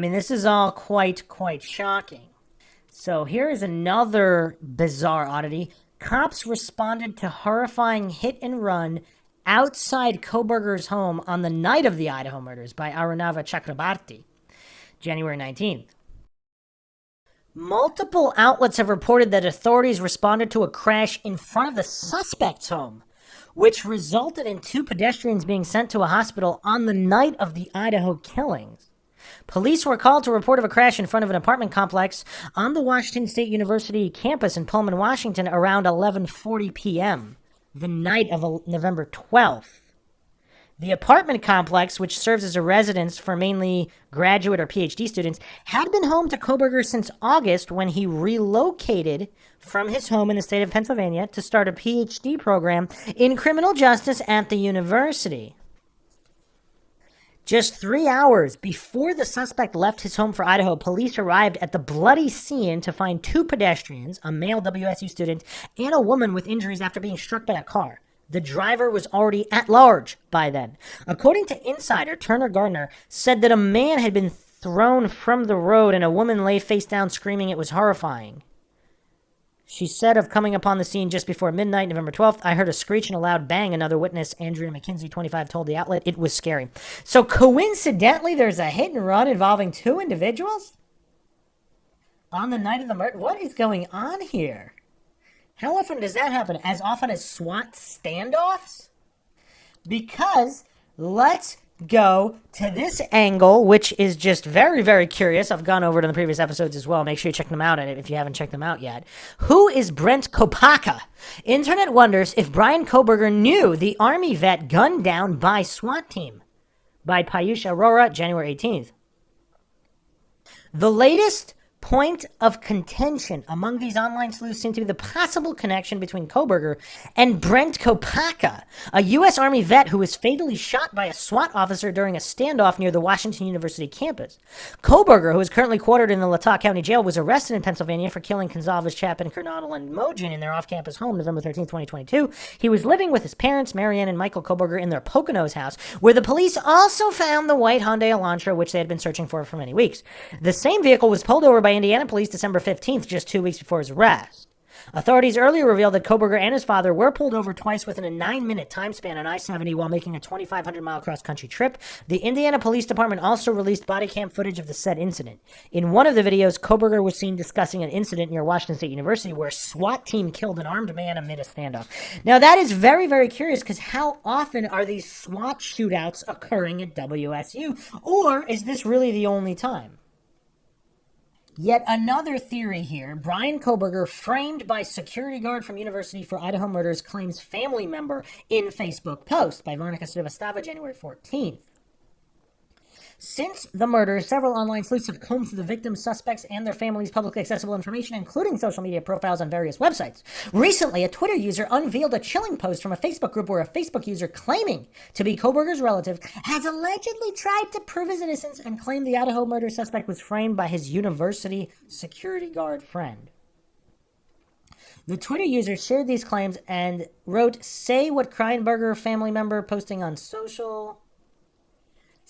mean, this is all quite shocking. So here is another bizarre oddity. Cops responded to horrifying hit and run outside Koberger's home on the night of the Idaho murders by Arunava Chakrabarti, January 19th. Multiple outlets have reported that authorities responded to a crash in front of the suspect's home, which resulted in 2 pedestrians being sent to a hospital on the night of the Idaho killings. Police were called to a report of a crash in front of an apartment complex on the Washington State University campus in Pullman, Washington around 11:40 p.m., the night of November 12th. The apartment complex, which serves as a residence for mainly graduate or PhD students, had been home to Koberger since August when he relocated from his home in the state of Pennsylvania to start a PhD program in criminal justice at the university. Just 3 hours before the suspect left his home for Idaho, police arrived at the bloody scene to find 2 pedestrians, a male WSU student, and a woman with injuries after being struck by a car. The driver was already at large by then. According to insider Turner Gardner, said that a man had been thrown from the road and a woman lay face down screaming it was horrifying. She said of coming upon the scene just before midnight, November 12th, I heard a screech and a loud bang. Another witness, Andrea McKinsey, 25, told the outlet it was scary. So coincidentally, there's a hit and run involving 2 individuals? On the night of the murder? What is going on here? How often does that happen? As often as SWAT standoffs? Because let's go to this angle, which is just very curious. I've gone over it in the previous episodes as well. Make sure you check them out if you haven't checked them out yet. Who is Brent Kopacka? Internet wonders if Brian Koberger knew the Army vet gunned down by SWAT team. By Payush Arora, January 18th. The latest point of contention among these online sleuths seemed to be the possible connection between Koberger and Brent Kopacka, a U.S. Army vet who was fatally shot by a SWAT officer during a standoff near the Washington University campus. Koberger, who is currently quartered in the Latah County Jail, was arrested in Pennsylvania for killing Gonzalez, Chapin, Kernodle, and Mogen in their off-campus home November 13, 2022. He was living with his parents, Marianne and Michael Koberger, in their Poconos house, where the police also found the white Hyundai Elantra, which they had been searching for many weeks. The same vehicle was pulled over by Indiana police December 15th, just 2 weeks before his arrest. Authorities earlier revealed that Koberger and his father were pulled over twice within a 9-minute time span on I-70 while making a 2,500-mile cross-country trip. The Indiana Police Department also released body cam footage of the said incident. In one of the videos, Koberger was seen discussing an incident near Washington State University where a SWAT team killed an armed man amid a standoff. Now, that is very curious, because how often are these SWAT shootouts occurring at WSU? Or is this really the only time? Yet another theory here. Brian Koberger, framed by security guard from University for Idaho murders, claims family member in Facebook post by Varnica Srivastava, January 14th. Since the murder, several online sleuths have combed through the victims, suspects, and their families' publicly accessible information, including social media profiles on various websites. Recently, a Twitter user unveiled a chilling post from a Facebook group where a Facebook user claiming to be Koberger's relative has allegedly tried to prove his innocence and claimed the Idaho murder suspect was framed by his university security guard friend. The Twitter user shared these claims and wrote, "Say what Kreinberger family member posting on social."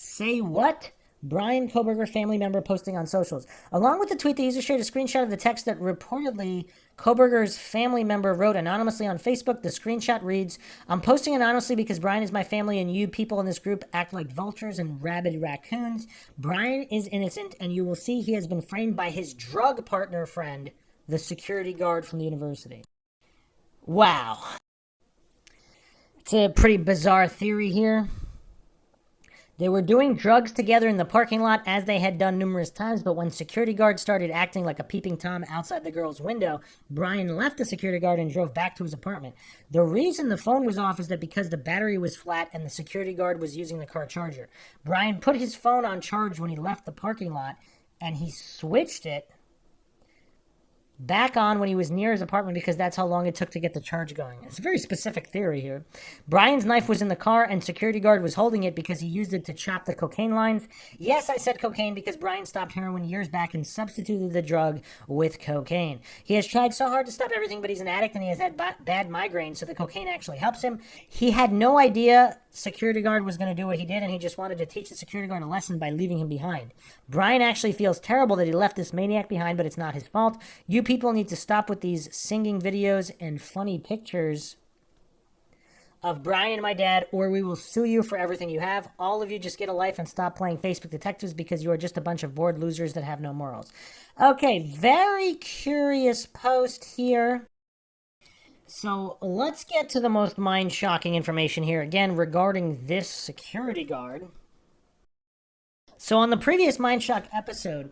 Say what? Brian Koberger family member posting on socials. Along with the tweet, the user shared a screenshot of the text that reportedly Koberger's family member wrote anonymously on Facebook. The screenshot reads, "I'm posting anonymously because Brian is my family and you people in this group act like vultures and rabid raccoons. Brian is innocent and you will see he has been framed by his drug partner friend, the security guard from the university." Wow. It's a pretty bizarre theory here. They were doing drugs together in the parking lot as they had done numerous times, but when security guards started acting like a peeping Tom outside the girl's window, Brian left the security guard and drove back to his apartment. The reason the phone was off is that because the battery was flat and the security guard was using the car charger. Brian put his phone on charge when he left the parking lot, and he switched it back on when he was near his apartment because that's how long it took to get the charge going. It's a very specific theory here. Brian's knife was in the car and security guard was holding it because he used it to chop the cocaine lines. Yes, I said cocaine because Brian stopped heroin years back and substituted the drug with cocaine. He has tried so hard to stop everything, but he's an addict and he has had bad migraines, so the cocaine actually helps him. He had no idea security guard was going to do what he did, and he just wanted to teach the security guard a lesson by leaving him behind. Brian actually feels terrible that he left this maniac behind, but it's not his fault. You people need to stop with these singing videos and funny pictures of Brian and my dad, or we will sue you for everything you have. All of you just get a life and stop playing Facebook detectives because you are just a bunch of bored losers that have no morals. Okay, very curious post here. So let's get to the most mind-shocking information here, again, regarding this security guard. So on the previous MindShock episode,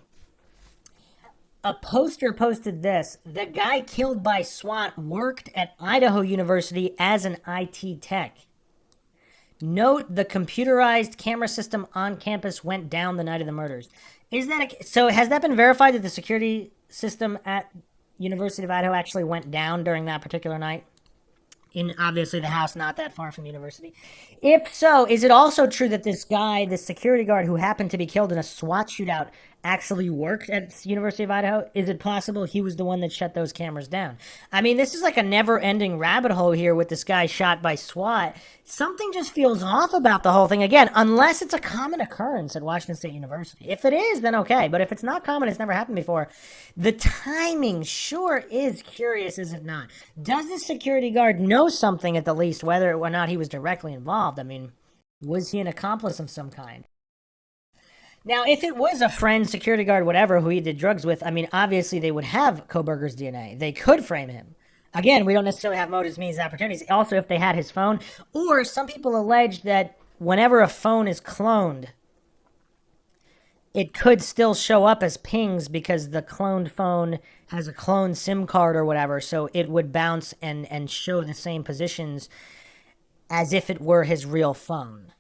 a poster posted this. The guy killed by SWAT worked at Idaho University as an IT tech. Note the computerized camera system on campus went down the night of the murders. So has that been verified that the security system at University of Idaho actually went down during that particular night? In obviously the house not that far from the university. If so, is it also true that this guy, this security guard who happened to be killed in a SWAT shootout, actually worked at the University of Idaho? Is it possible he was the one that shut those cameras down? I mean, this is like a never-ending rabbit hole here with this guy shot by SWAT. Something just feels off about the whole thing. Again, unless it's a common occurrence at Washington State University. If it is, then okay. But if it's not common, it's never happened before. The timing sure is curious, is it not? Does the security guard know something at the least, whether or not he was directly involved? I mean, was he an accomplice of some kind? Now, if it was a friend, security guard, whatever, who he did drugs with, I mean, obviously they would have Kohberger's DNA. They could frame him. Again, we don't necessarily have motives, means, opportunities. Also, if they had his phone, or some people allege that whenever a phone is cloned, it could still show up as pings because the cloned phone has a cloned SIM card or whatever, so it would bounce and show the same positions as if it were his real phone.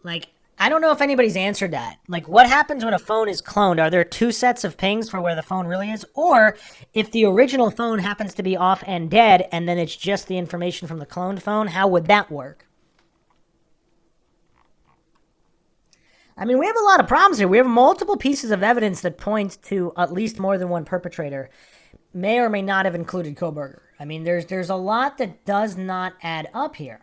Like, I don't know if anybody's answered that. Like, what happens when a phone is cloned? Are there two sets of pings for where the phone really is? Or if the original phone happens to be off and dead, and then it's just the information from the cloned phone, how would that work? I mean, we have a lot of problems here. We have multiple pieces of evidence that point to at least more than one perpetrator. May or may not have included Kohberger. I mean, there's a lot that does not add up here.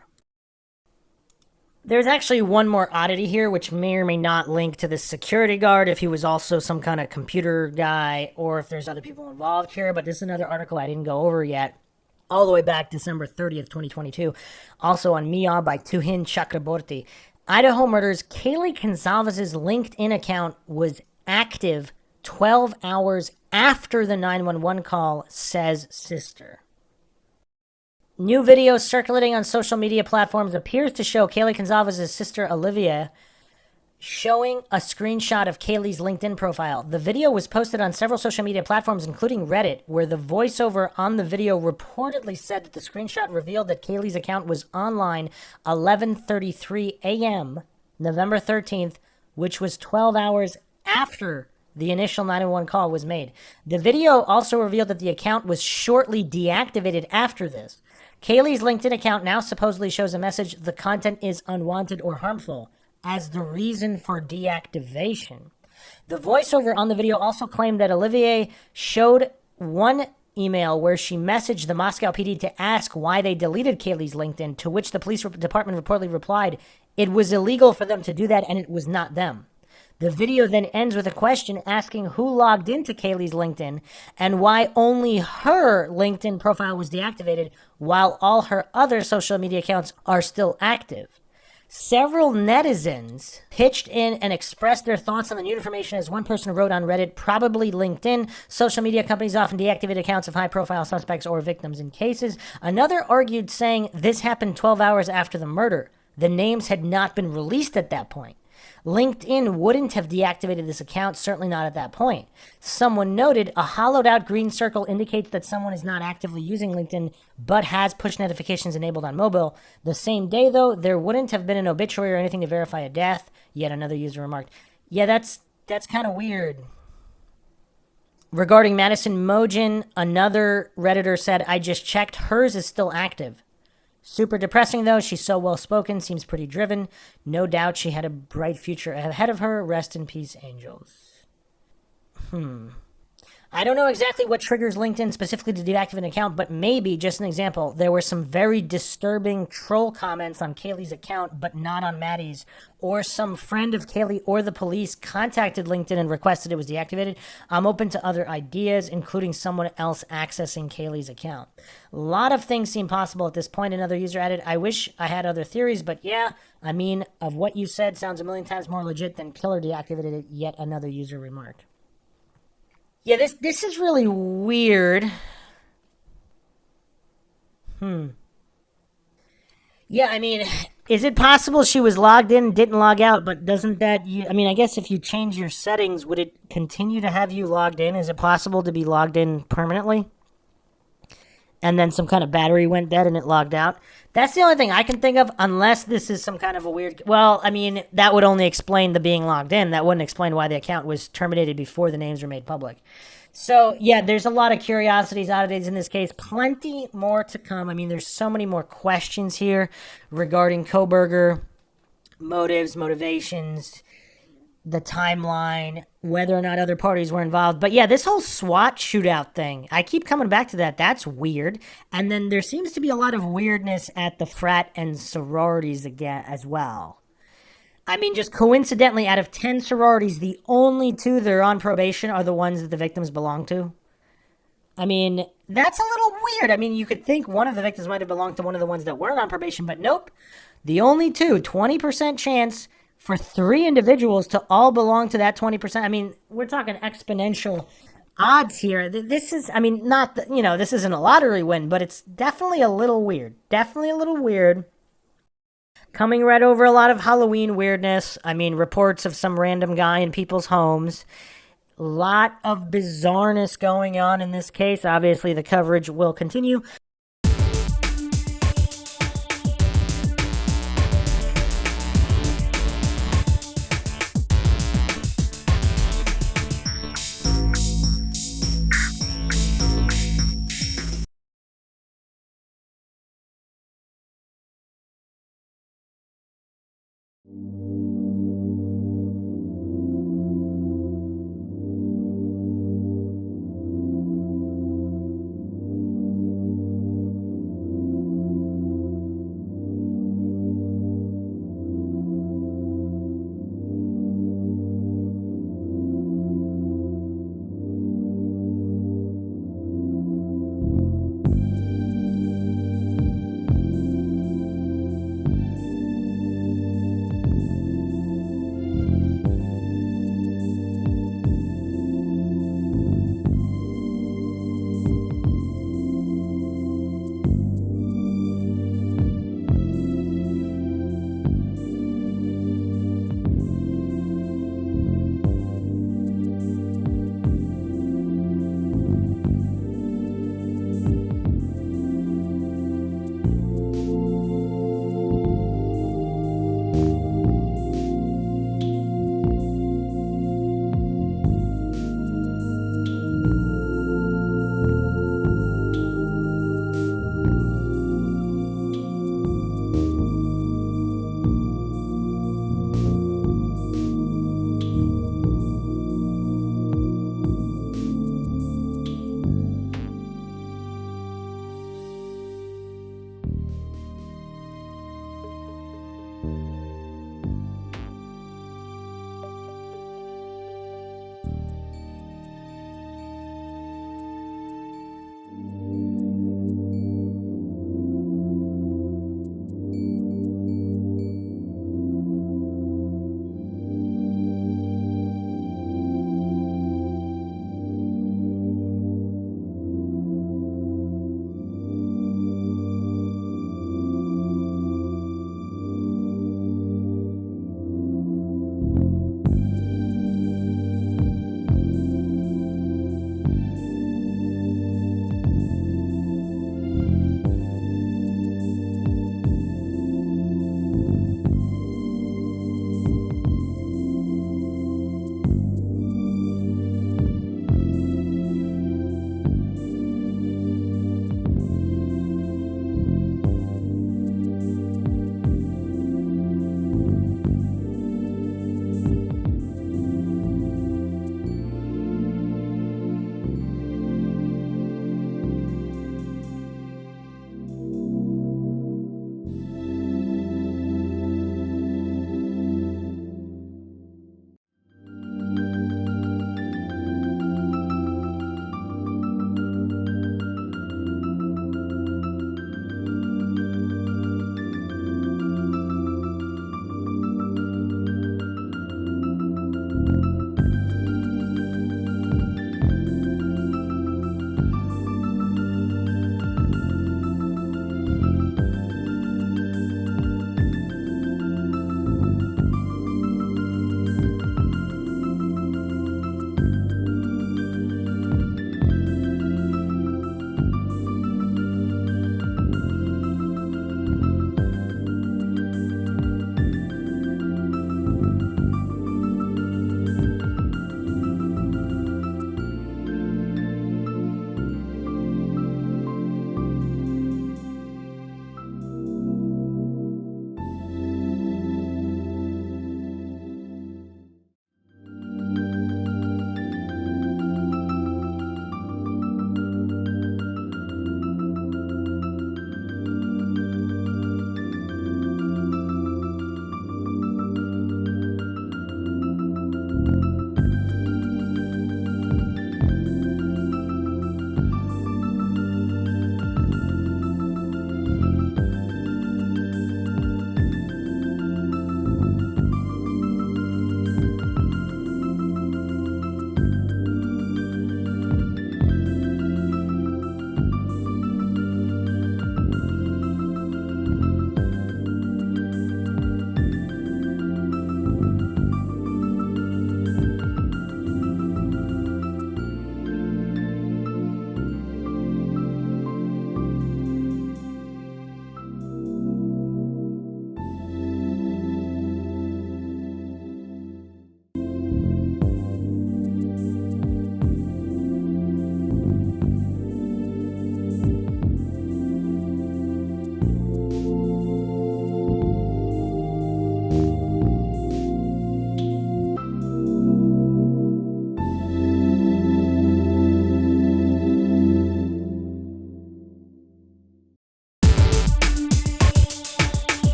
There's actually one more oddity here, which may or may not link to the security guard, if he was also some kind of computer guy, or if there's other people involved here, but this is another article I didn't go over yet, all the way back December 30th, 2022, also on Mia by Tuhin Chakraborty. Idaho murders, Kaylee Gonzalez's LinkedIn account was active 12 hours after the 911 call, says sister. New video circulating on social media platforms appears to show Kaylee Gonzalez's sister Olivia showing a screenshot of Kaylee's LinkedIn profile. The video was posted on several social media platforms, including Reddit, where the voiceover on the video reportedly said that the screenshot revealed that Kaylee's account was online 11:33 a.m. November 13th, which was 12 hours after the initial 911 call was made. The video also revealed that the account was shortly deactivated after this. Kaylee's LinkedIn account now supposedly shows a message, "The content is unwanted or harmful," as the reason for deactivation. The voiceover on the video also claimed that Olivier showed one email where she messaged the Moscow PD to ask why they deleted Kaylee's LinkedIn, to which the police department reportedly replied, "It was illegal for them to do that and it was not them." The video then ends with a question asking who logged into Kaylee's LinkedIn and why only her LinkedIn profile was deactivated while all her other social media accounts are still active. Several netizens pitched in and expressed their thoughts on the new information. As one person wrote on Reddit, probably LinkedIn. Social media companies often deactivate accounts of high-profile suspects or victims in cases. Another argued, saying this happened 12 hours after the murder. The names had not been released at that point. LinkedIn wouldn't have deactivated this account, certainly not at that point. Someone noted a hollowed out green circle indicates that someone is not actively using LinkedIn but has push notifications enabled on mobile. The same day, though, there wouldn't have been an obituary or anything to verify a death, yet another user remarked. Yeah, that's kind of weird. Regarding Madison Mogen, another Redditor said, "I just checked, hers is still active. Super depressing, though. She's so well-spoken, seems pretty driven. No doubt she had a bright future ahead of her. Rest in peace, angels." I don't know exactly what triggers LinkedIn specifically to deactivate an account, but maybe, just an example, there were some very disturbing troll comments on Kaylee's account, but not on Maddie's, or some friend of Kaylee or the police contacted LinkedIn and requested it was deactivated. I'm open to other ideas, including someone else accessing Kaylee's account. A lot of things seem possible at this point, another user added. I wish I had other theories, but yeah, I mean, of what you said sounds a million times more legit than Killer deactivated it, yet another user remarked. Yeah, this is really weird. Yeah, I mean, is it possible she was logged in, didn't log out, but doesn't that I mean, I guess if you change your settings, would it continue to have you logged in? Is it possible to be logged in permanently? And then some kind of battery went dead and it logged out. That's the only thing I can think of, unless this is some kind of a weird. Well, I mean, that would only explain the being logged in. That wouldn't explain why the account was terminated before the names were made public. So, yeah, there's a lot of curiosities, oddities in this case. Plenty more to come. I mean, there's so many more questions here regarding Koberger, motives, motivations, the timeline, whether or not other parties were involved. But yeah, this whole SWAT shootout thing, I keep coming back to that. That's weird. And then there seems to be a lot of weirdness at the frat and sororities again as well. I mean, just coincidentally, out of 10 sororities, the only two that are on probation are the ones that the victims belong to. I mean, that's a little weird. I mean, you could think one of the victims might have belonged to one of the ones that weren't on probation, but nope. The only two, 20% chance for three individuals to all belong to that 20%. I mean, we're talking exponential odds here. This is, I mean, not, this isn't a lottery win, but it's definitely a little weird. Definitely a little weird. Coming right over a lot of Halloween weirdness. I mean, reports of some random guy in people's homes. Lot of bizarreness going on in this case. Obviously, the coverage will continue.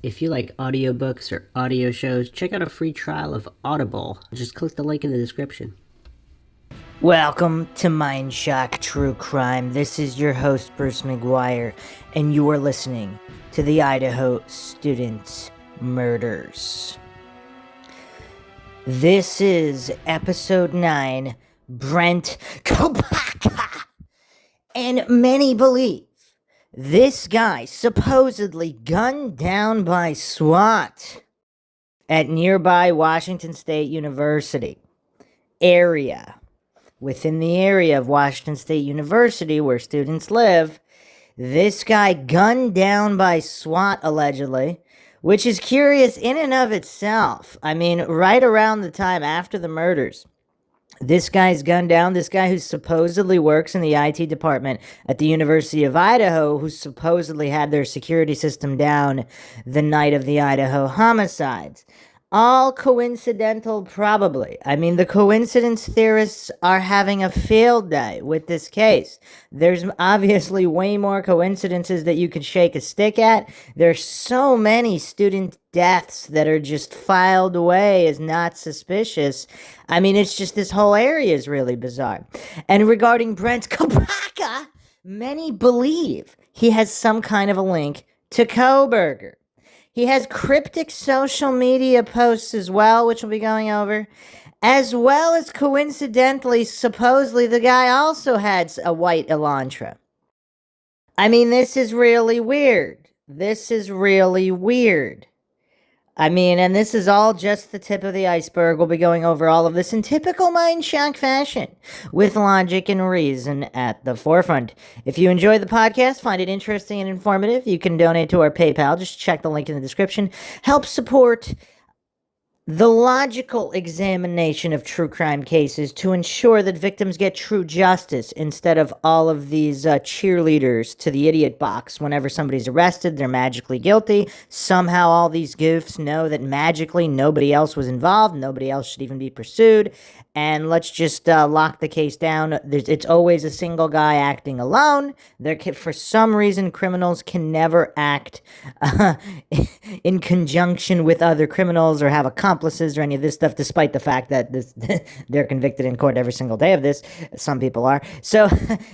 If you like audiobooks or audio shows, check out a free trial of Audible. Just click the link in the description. Welcome to MINDSHOCK True Crime. This is your host, Bruce McGuire, and you are listening to the Idaho students' murders. This is episode 9, Brent Kopacka. And many believe this guy supposedly gunned down by SWAT at nearby Washington State University area. Within the area of Washington State University where students live, this guy gunned down by SWAT allegedly, which is curious in and of itself. I mean, right around the time after the murders, this guy's gunned down, this guy who supposedly works in the IT department at the University of Idaho, who supposedly had their security system down the night of the Idaho homicides. All coincidental, probably. I mean, the coincidence theorists are having a field day with this case. There's obviously way more coincidences that you could shake a stick at. There's so many student deaths that are just filed away as not suspicious. I mean, it's just this whole area is really bizarre. And regarding Brent Kopacka, many believe he has some kind of a link to Kohberger. He has cryptic social media posts as well, which we'll be going over, as well as coincidentally, supposedly the guy also had a white Elantra. I mean, this is really weird. This is really weird. I mean, and this is all just the tip of the iceberg. We'll be going over all of this in typical MINDSHOCK fashion, with logic and reason at the forefront. If you enjoy the podcast, find it interesting and informative, you can donate to our PayPal. Just check the link in the description. Help support the logical examination of true crime cases to ensure that victims get true justice instead of all of these cheerleaders to the idiot box. Whenever somebody's arrested, they're magically guilty. Somehow all these goofs know that magically nobody else was involved, nobody else should even be pursued, and let's just lock the case down. It's always a single guy acting alone. For some reason, criminals can never act in conjunction with other criminals or have accomplices or any of this stuff, despite the fact that they're convicted in court every single day of this. Some people are. So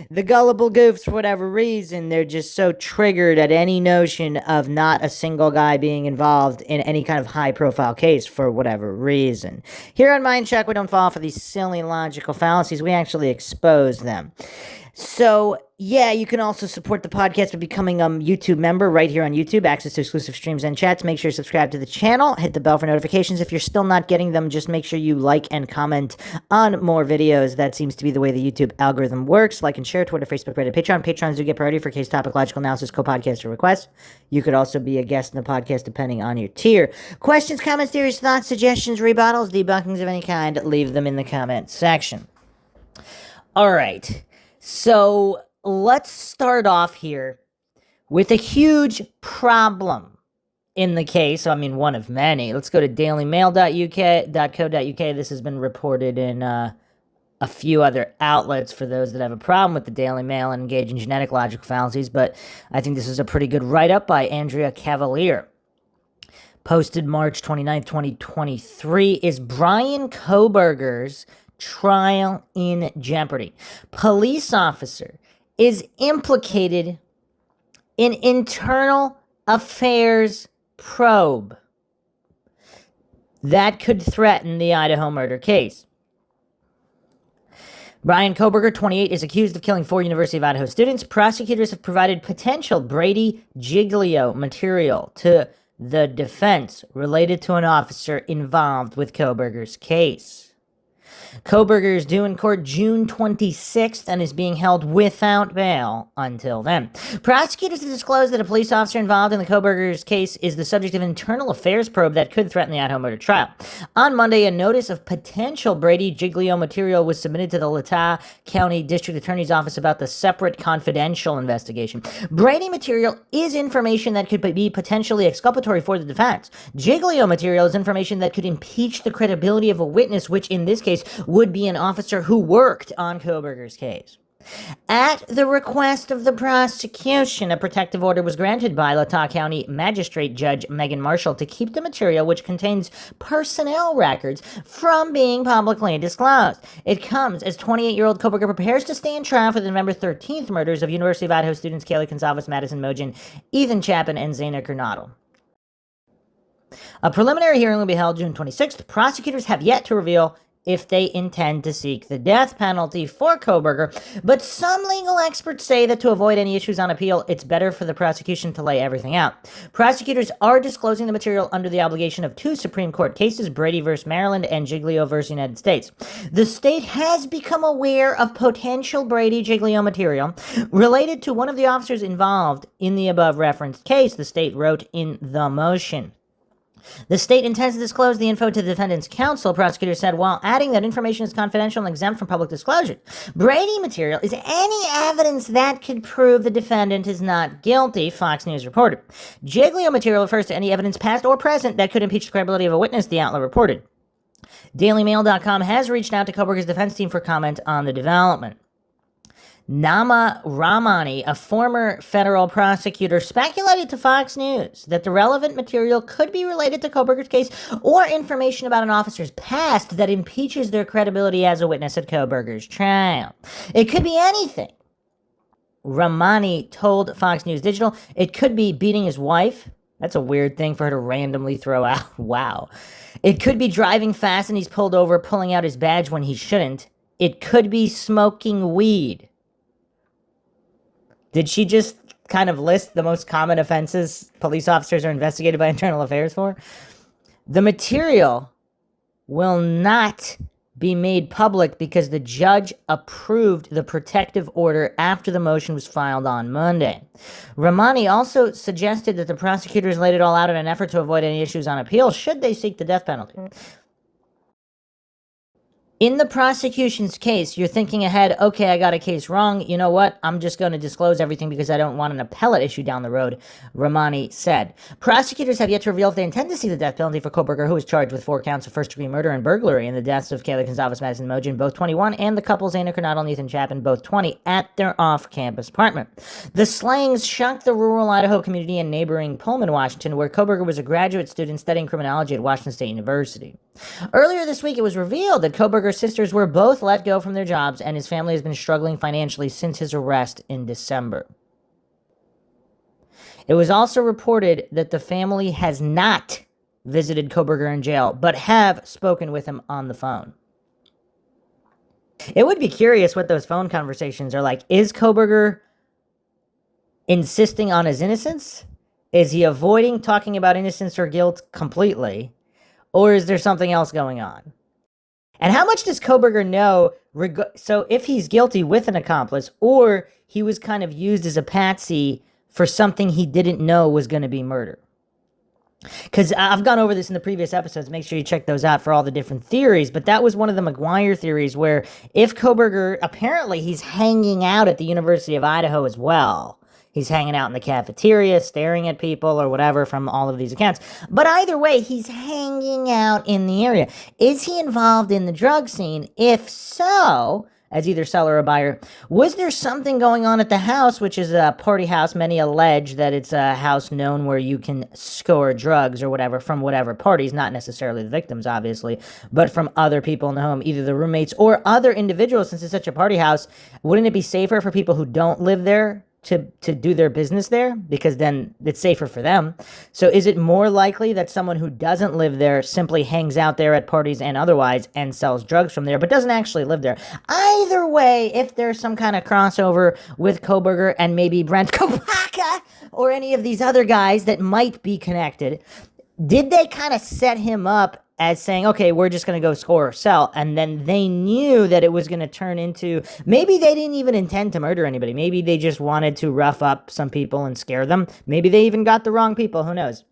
the gullible goofs, for whatever reason, they're just so triggered at any notion of not a single guy being involved in any kind of high-profile case for whatever reason. Here on MINDSHOCK, we don't fall for these silly logical fallacies. We actually expose them. So, yeah, you can also support the podcast by becoming a YouTube member right here on YouTube, access to exclusive streams and chats. Make sure you subscribe to the channel, hit the bell for notifications. If you're still not getting them, just make sure you like and comment on more videos. That seems to be the way the YouTube algorithm works. Like and share, Twitter, Facebook, Reddit, Patreon. Patrons do get priority for case topic, logical analysis, co-podcast, or requests. You could also be a guest in the podcast depending on your tier. Questions, comments, theories, thoughts, suggestions, rebuttals, debunkings of any kind, leave them in the comment section. All right. So let's start off here with a huge problem in the case. I mean, one of many. Let's go to dailymail.co.uk. This has been reported in a few other outlets for those that have a problem with the Daily Mail and engage in genetic logical fallacies, but I think this is a pretty good write-up by Andrea Cavalier. Posted March 29th, 2023. Is Brian Kohberger's trial in jeopardy? Police officer is implicated in internal affairs probe that could threaten the Idaho murder case. Brian Kohberger, 28, is accused of killing 4 University of Idaho students. Prosecutors have provided potential Brady Giglio material to the defense related to an officer involved with Kohberger's case. Kohberger is due in court June 26th and is being held without bail until then. Prosecutors have disclosed that a police officer involved in the Kohberger's case is the subject of an internal affairs probe that could threaten the Idaho murder trial. On Monday, a notice of potential Brady Giglio material was submitted to the Latah County District Attorney's Office about the separate confidential investigation. Brady material is information that could be potentially exculpatory for the defense. Giglio material is information that could impeach the credibility of a witness, which in this case would be an officer who worked on Kohberger's case. At the request of the prosecution, a protective order was granted by Latah County Magistrate Judge Megan Marshall to keep the material, which contains personnel records, from being publicly disclosed. It comes as 28-year-old Kopacka prepares to stand trial for the November 13th murders of University of Idaho students Kaylee Gonzalez, Madison Mogen, Ethan Chapin, and Zaina Kernodle. A preliminary hearing will be held June 26th. Prosecutors have yet to reveal if they intend to seek the death penalty for Kohberger, but some legal experts say that to avoid any issues on appeal, it's better for the prosecution to lay everything out. Prosecutors are disclosing the material under the obligation of 2 Supreme Court cases, Brady v. Maryland and Giglio v. United States. The state has become aware of potential Brady-Giglio material related to one of the officers involved in the above-referenced case, the state wrote in the motion. The state intends to disclose the info to the defendant's counsel, prosecutors said, while adding that information is confidential and exempt from public disclosure. Brady material is any evidence that could prove the defendant is not guilty, Fox News reported. Giglio material refers to any evidence past or present that could impeach the credibility of a witness, the outlet reported. DailyMail.com has reached out to Kohberger's defense team for comment on the development. Nama Ramani, a former federal prosecutor, speculated to Fox News that the relevant material could be related to Kohberger's case or information about an officer's past that impeaches their credibility as a witness at Kohberger's trial. It could be anything. Ramani told Fox News Digital it could be beating his wife. That's a weird thing for her to randomly throw out. Wow. It could be driving fast and he's pulled over, pulling out his badge when he shouldn't. It could be smoking weed. Did she just kind of list the most common offenses police officers are investigated by Internal Affairs for? The material will not be made public because the judge approved the protective order after the motion was filed on Monday. Ramani also suggested that the prosecutors laid it all out in an effort to avoid any issues on appeal should they seek the death penalty. In the prosecution's case, you're thinking ahead, okay, I got a case wrong. You know what? I'm just going to disclose everything because I don't want an appellate issue down the road, Ramani said. Prosecutors have yet to reveal if they intend to see the death penalty for Kohberger, who was charged with 4 counts of first-degree murder and burglary in the deaths of Kaylee Gonzalez, Madison Mogen, both 21, and the couple Zaina Kernodle and Ethan Chapin, both 20, at their off-campus apartment. The slayings shocked the rural Idaho community in neighboring Pullman, Washington, where Kohberger was a graduate student studying criminology at Washington State University. Earlier this week, it was revealed that Kohberger's sisters were both let go from their jobs, and his family has been struggling financially since his arrest in December. It was also reported that the family has not visited Kohberger in jail, but have spoken with him on the phone. It would be curious what those phone conversations are like. Is Kohberger insisting on his innocence? Is he avoiding talking about innocence or guilt completely? Or is there something else going on? And how much does Kohberger know? So if he's guilty with an accomplice, or he was kind of used as a patsy for something he didn't know was going to be murder. Because I've gone over this in the previous episodes. Make sure you check those out for all the different theories. But that was one of the McGuire theories where if Kohberger, apparently he's hanging out at the University of Idaho as well. He's hanging out in the cafeteria, staring at people or whatever from all of these accounts. But either way, he's hanging out in the area. Is he involved in the drug scene? If so, as either seller or buyer, was there something going on at the house, which is a party house? Many allege that it's a house known where you can score drugs or whatever from whatever parties, not necessarily the victims, obviously, but from other people in the home, either the roommates or other individuals. Since it's such a party house, wouldn't it be safer for people who don't live there to do their business there, because then it's safer for them? So is it more likely that someone who doesn't live there simply hangs out there at parties and otherwise and sells drugs from there, but doesn't actually live there? Either way, if there's some kind of crossover with Kohberger and maybe Brent Kopacka or any of these other guys that might be connected, did they kind of set him up as saying, okay, we're just going to go score or sell, and then they knew that it was going to turn into, maybe they didn't even intend to murder anybody. Maybe they just wanted to rough up some people and scare them. Maybe they even got the wrong people. Who knows?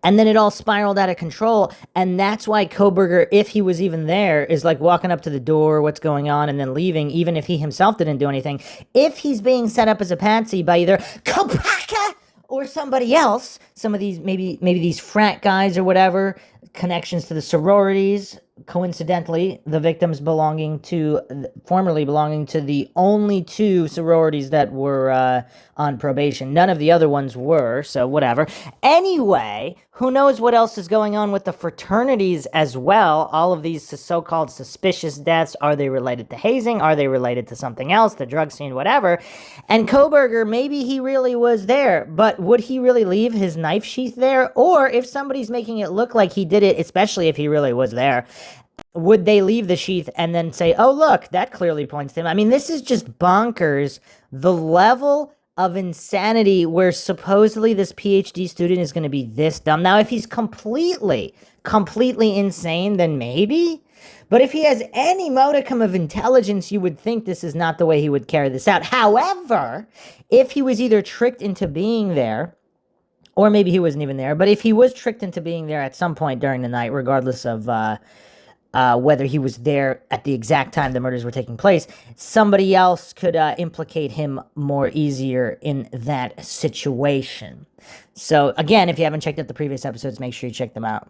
And then it all spiraled out of control, and that's why Kohberger, if he was even there, is like walking up to the door, what's going on, and then leaving, even if he himself didn't do anything. If he's being set up as a patsy by either Kopacka or somebody else, some of these, maybe these frat guys or whatever, connections to the sororities, coincidentally, the victims formerly belonging to the only two sororities that were on probation. None of the other ones were, so whatever. Anyway, who knows what else is going on with the fraternities as well? All of these so-called suspicious deaths, are they related to hazing? Are they related to something else, the drug scene, whatever? And Kohberger, maybe he really was there, but would he really leave his knife sheath there? Or if somebody's making it look like he did it, especially if he really was there, would they leave the sheath and then say, oh, look, that clearly points to him? I mean, this is just bonkers. The level of insanity where supposedly this PhD student is going to be this dumb. Now, if he's completely insane, then maybe. But if he has any modicum of intelligence, you would think this is not the way he would carry this out. However, if he was either tricked into being there, or maybe he wasn't even there, but if he was tricked into being there at some point during the night, regardless of whether he was there at the exact time the murders were taking place, somebody else could implicate him more easier in that situation. So again, if you haven't checked out the previous episodes, make sure you check them out.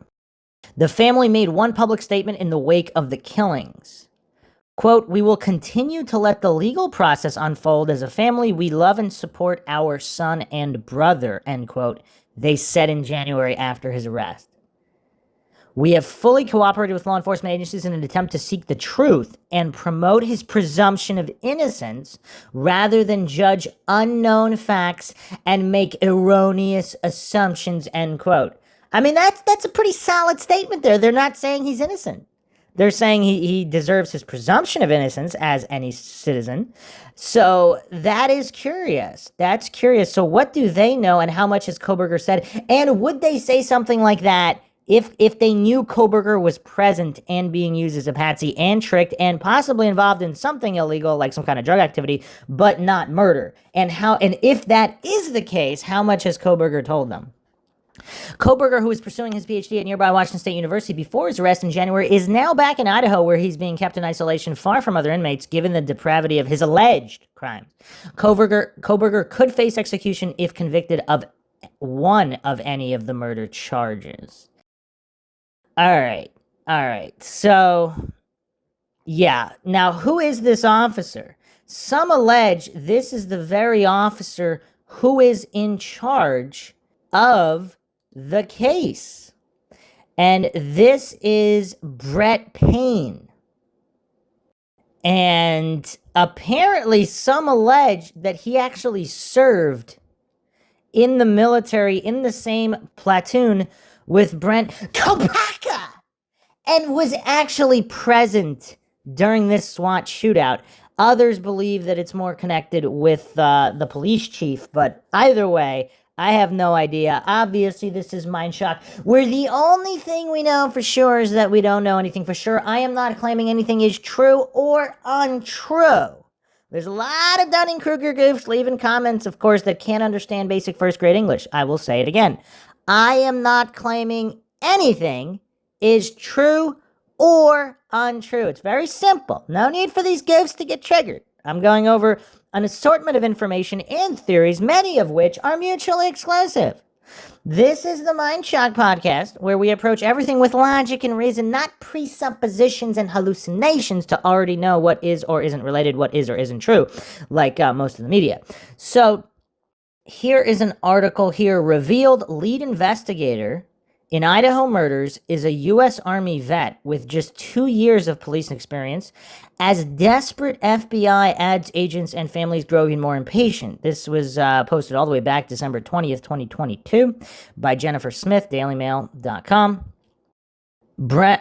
The family made one public statement in the wake of the killings. Quote, we will continue to let the legal process unfold. As a family, we love and support our son and brother, end quote, they said in January after his arrest. We have fully cooperated with law enforcement agencies in an attempt to seek the truth and promote his presumption of innocence rather than judge unknown facts and make erroneous assumptions, end quote. I mean, that's a pretty solid statement there. They're not saying he's innocent. They're saying he deserves his presumption of innocence as any citizen. So that is curious. That's curious. So what do they know, and how much has Kohberger said? And would they say something like that if they knew Kohberger was present and being used as a patsy and tricked and possibly involved in something illegal, like some kind of drug activity, but not murder? And if that is the case, how much has Kohberger told them? Kohberger, who was pursuing his PhD at nearby Washington State University before his arrest in January, is now back in Idaho, where he's being kept in isolation far from other inmates, given the depravity of his alleged crimes. Kohberger could face execution if convicted of one of any of the murder charges. All right. So, yeah. Now, who is this officer? Some allege this is the very officer who is in charge of the case. And this is Brett Payne. And apparently some allege that he actually served in the military in the same platoon with Brent Kopacka and was actually present during this SWAT shootout. Others believe that it's more connected with the police chief, but either way, I have no idea. Obviously, this is MINDSHOCK, where the only thing we know for sure is that we don't know anything for sure. I am not claiming anything is true or untrue. There's a lot of Dunning-Kruger goofs leaving comments, of course, that can't understand basic first grade English. I will say it again. I am not claiming anything is true or untrue. It's very simple. No need for these goofs to get triggered. I'm going over an assortment of information and theories, many of which are mutually exclusive. This is the MINDSHOCK podcast, where we approach everything with logic and reason, not presuppositions and hallucinations to already know what is or isn't related, what is or isn't true, like most of the media. So here is an article here. Revealed lead investigator in Idaho murders is a U.S. Army vet with just 2 years of police experience, as desperate FBI adds agents and families grow even more impatient. This was posted all the way back December 20th, 2022 by Jennifer Smith, dailymail.com.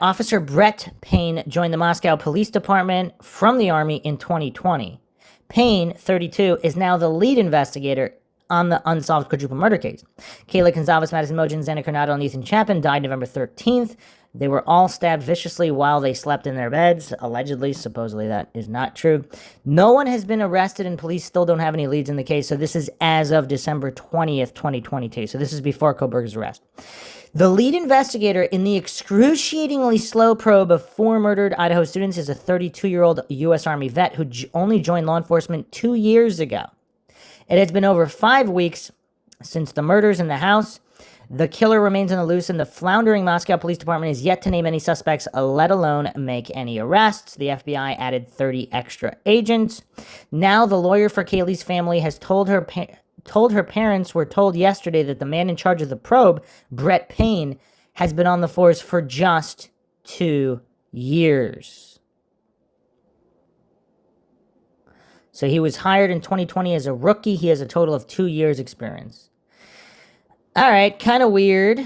Officer Brett Payne joined the Moscow Police Department from the Army in 2020. Payne, 32, is now the lead investigator on the unsolved quadruple murder case. Kayla Gonzalez, Madison Mogen, Xana Coronado, and Ethan Chapin died November 13th. They were all stabbed viciously while they slept in their beds. Allegedly, supposedly that is not true. No one has been arrested, and police still don't have any leads in the case. So this is as of December 20th, 2022. So this is before Kohberger's arrest. The lead investigator in the excruciatingly slow probe of 4 murdered Idaho students is a 32-year-old U.S. Army vet who only joined law enforcement 2 years ago. It has been over 5 weeks since the murders in the house. The killer remains on the loose, and the floundering Moscow Police Department is yet to name any suspects, let alone make any arrests. The FBI added 30 extra agents. Now, the lawyer for Kaylee's family has told her parents were told yesterday that the man in charge of the probe, Brett Payne, has been on the force for just 2 years. So he was hired in 2020 as a rookie. He has a total of 2 years experience. All right, kind of weird.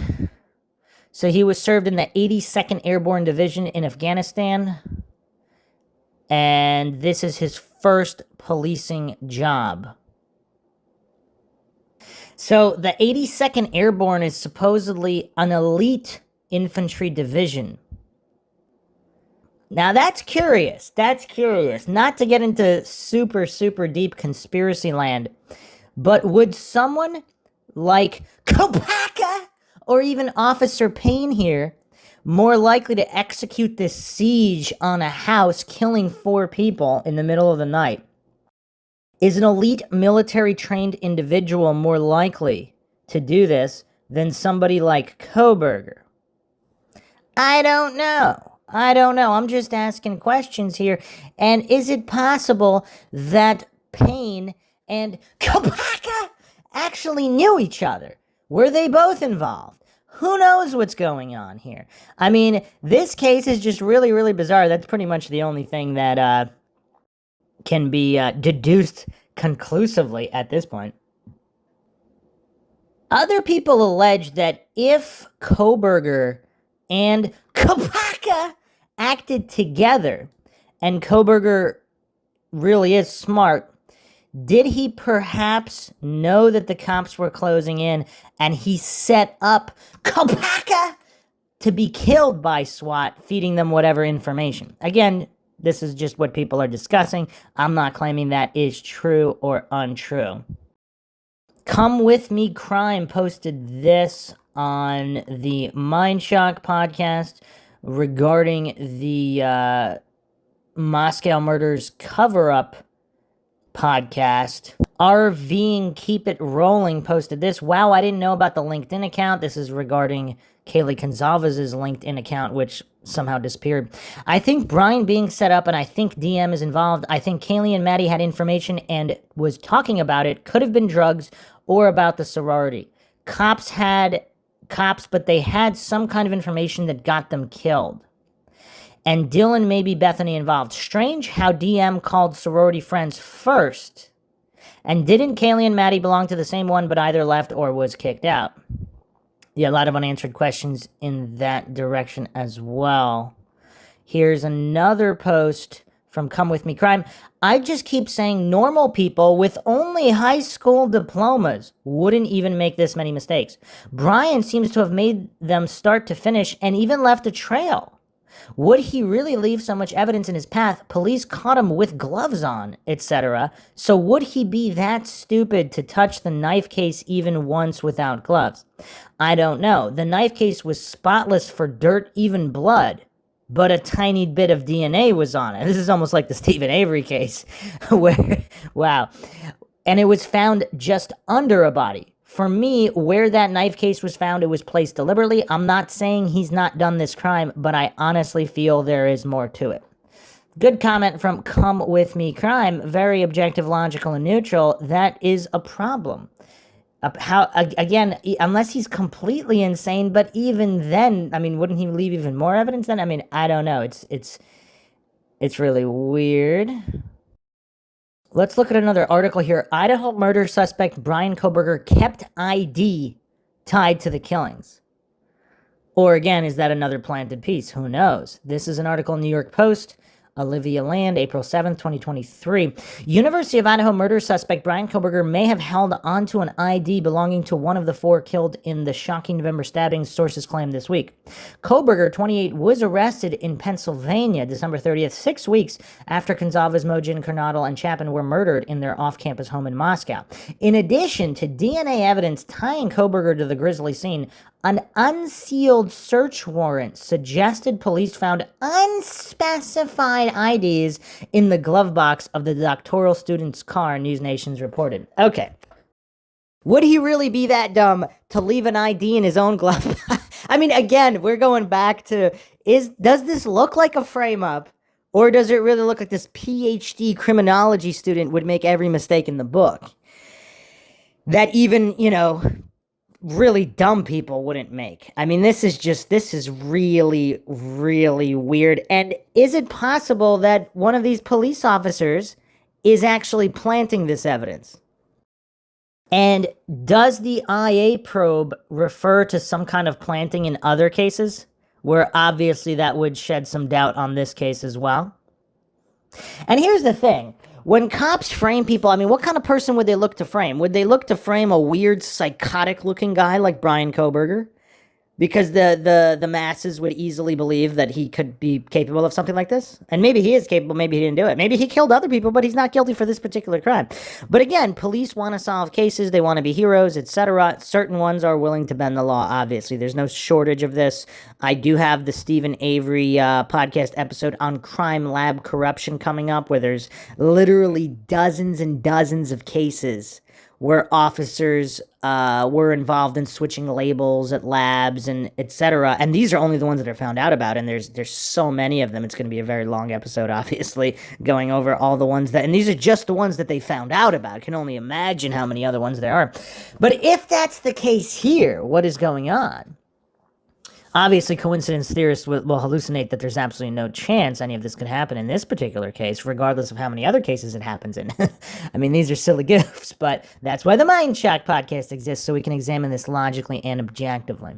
So he was served in the 82nd Airborne Division in Afghanistan. And this is his first policing job. So the 82nd Airborne is supposedly an elite infantry division. Now that's curious. That's curious. Not to get into super, super deep conspiracy land, but would someone like Kopacka or even Officer Payne here more likely to execute this siege on a house, killing 4 people in the middle of the night? Is an elite military-trained individual more likely to do this than somebody like Kohberger? I don't know. I'm just asking questions here. And is it possible that Payne and Kopacka actually knew each other? Were they both involved? Who knows what's going on here? I mean, this case is just really, really bizarre. That's pretty much the only thing that can be deduced conclusively at this point. Other people allege that if Kohberger and Kopacka acted together, and Kohberger really is smart, did he perhaps know that the cops were closing in and he set up Kopacka to be killed by SWAT, feeding them whatever information? Again, this is just what people are discussing. I'm not claiming that is true or untrue. Come With Me Crime posted this on the MINDSHOCK podcast regarding the Moscow Murders cover-up podcast. RVing Keep It Rolling posted this. Wow, I didn't know about the LinkedIn account. This is regarding Kaylee Gonzalez's LinkedIn account, which somehow disappeared. I think Brian being set up, and I think DM is involved. I think Kaylee and Maddie had information and was talking about it. Could have been drugs or about the sorority. Cops, but they had some kind of information that got them killed. And Dylan may be Bethany involved. Strange how DM called sorority friends first. And didn't Kaylee and Maddie belong to the same one, but either left or was kicked out? Yeah, a lot of unanswered questions in that direction as well. Here's another post from Come With Me Crime. I just keep saying normal people with only high school diplomas wouldn't even make this many mistakes. Brian seems to have made them start to finish and even left a trail. Would he really leave so much evidence in his path? Police caught him with gloves on, etc. So would he be that stupid to touch the knife case even once without gloves? I don't know. The knife case was spotless for dirt, even blood, but a tiny bit of DNA was on it. This is almost like the Stephen Avery case, where, wow. And it was found just under a body. For me, where that knife case was found, it was placed deliberately. I'm not saying he's not done this crime, but I honestly feel there is more to it. Good comment from Come With Me Crime. Very objective, logical, and neutral. That is a problem. Again, unless he's completely insane, but even then, I mean, wouldn't he leave even more evidence then? I mean, I don't know. It's really weird. Let's look at another article here. Idaho murder suspect Brian Kohberger kept ID tied to the killings. Or again, is that another planted piece? Who knows? This is an article in New York Post. Olivia Land, April 7th, 2023. University of Idaho murder suspect Brian Kohberger may have held onto an ID belonging to one of the 4 killed in the shocking November stabbings, sources claimed this week. Kohberger, 28, was arrested in Pennsylvania December 30th, 6 weeks after Gonzalez, Mojin, Kernodle, and Chapin were murdered in their off-campus home in Moscow. In addition to DNA evidence tying Kohberger to the grisly scene, an unsealed search warrant suggested police found unspecified IDs in the glove box of the doctoral student's car, News Nation's reported. Okay. Would he really be that dumb to leave an ID in his own glove? I mean, again, we're going back to does this look like a frame up, or does it really look like this PhD criminology student would make every mistake in the book that even, really dumb people wouldn't make? I mean, this is really, really weird. And is it possible that one of these police officers is actually planting this evidence? And does the IA probe refer to some kind of planting in other cases, where obviously that would shed some doubt on this case as well? And here's the thing. When cops frame people, I mean, what kind of person would they look to frame? Would they look to frame a weird, psychotic-looking guy like Brian Kohberger? Because the masses would easily believe that he could be capable of something like this. And maybe he is capable, maybe he didn't do it. Maybe he killed other people, but he's not guilty for this particular crime. But again, police want to solve cases, they want to be heroes, etc. Certain ones are willing to bend the law, obviously. There's no shortage of this. I do have the Stephen Avery podcast episode on crime lab corruption coming up, where there's literally dozens and dozens of cases where officers were involved in switching labels at labs and etc. And these are only the ones that are found out about, and there's so many of them. It's going to be a very long episode, obviously, going over all the ones that, and these are just the ones that they found out about. I can only imagine how many other ones there are. But if that's the case here, what is going on? Obviously, coincidence theorists will hallucinate that there's absolutely no chance any of this could happen in this particular case, regardless of how many other cases it happens in. I mean, these are silly goofs, but that's why the MINDSHOCK podcast exists, so we can examine this logically and objectively.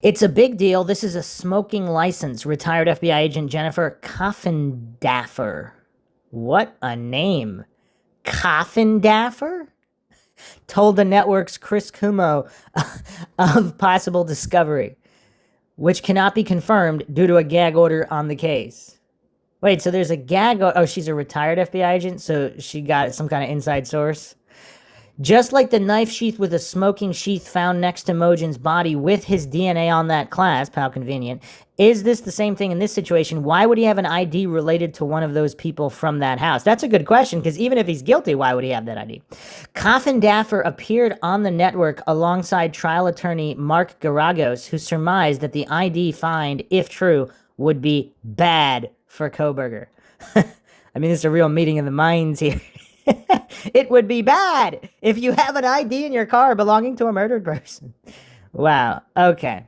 It's a big deal. This is a smoking license. Retired FBI agent Jennifer Coffindaffer. What a name. Coffindaffer? Told the network's Chris Cuomo of possible discovery, which cannot be confirmed due to a gag order on the case. Wait, so there's a gag order? Oh, she's a retired FBI agent, so she got some kind of inside source? Just like the knife sheath with a smoking sheath found next to Mojin's body with his DNA on that clasp, how convenient. Is this the same thing in this situation? Why would he have an ID related to one of those people from that house? That's a good question, because even if he's guilty, why would he have that ID? Coffindaffer appeared on the network alongside trial attorney Mark Garagos, who surmised that the ID find, if true, would be bad for Kohberger. I mean, this is a real meeting of the minds here. It would be bad if you have an ID in your car belonging to a murdered person. Wow. Okay.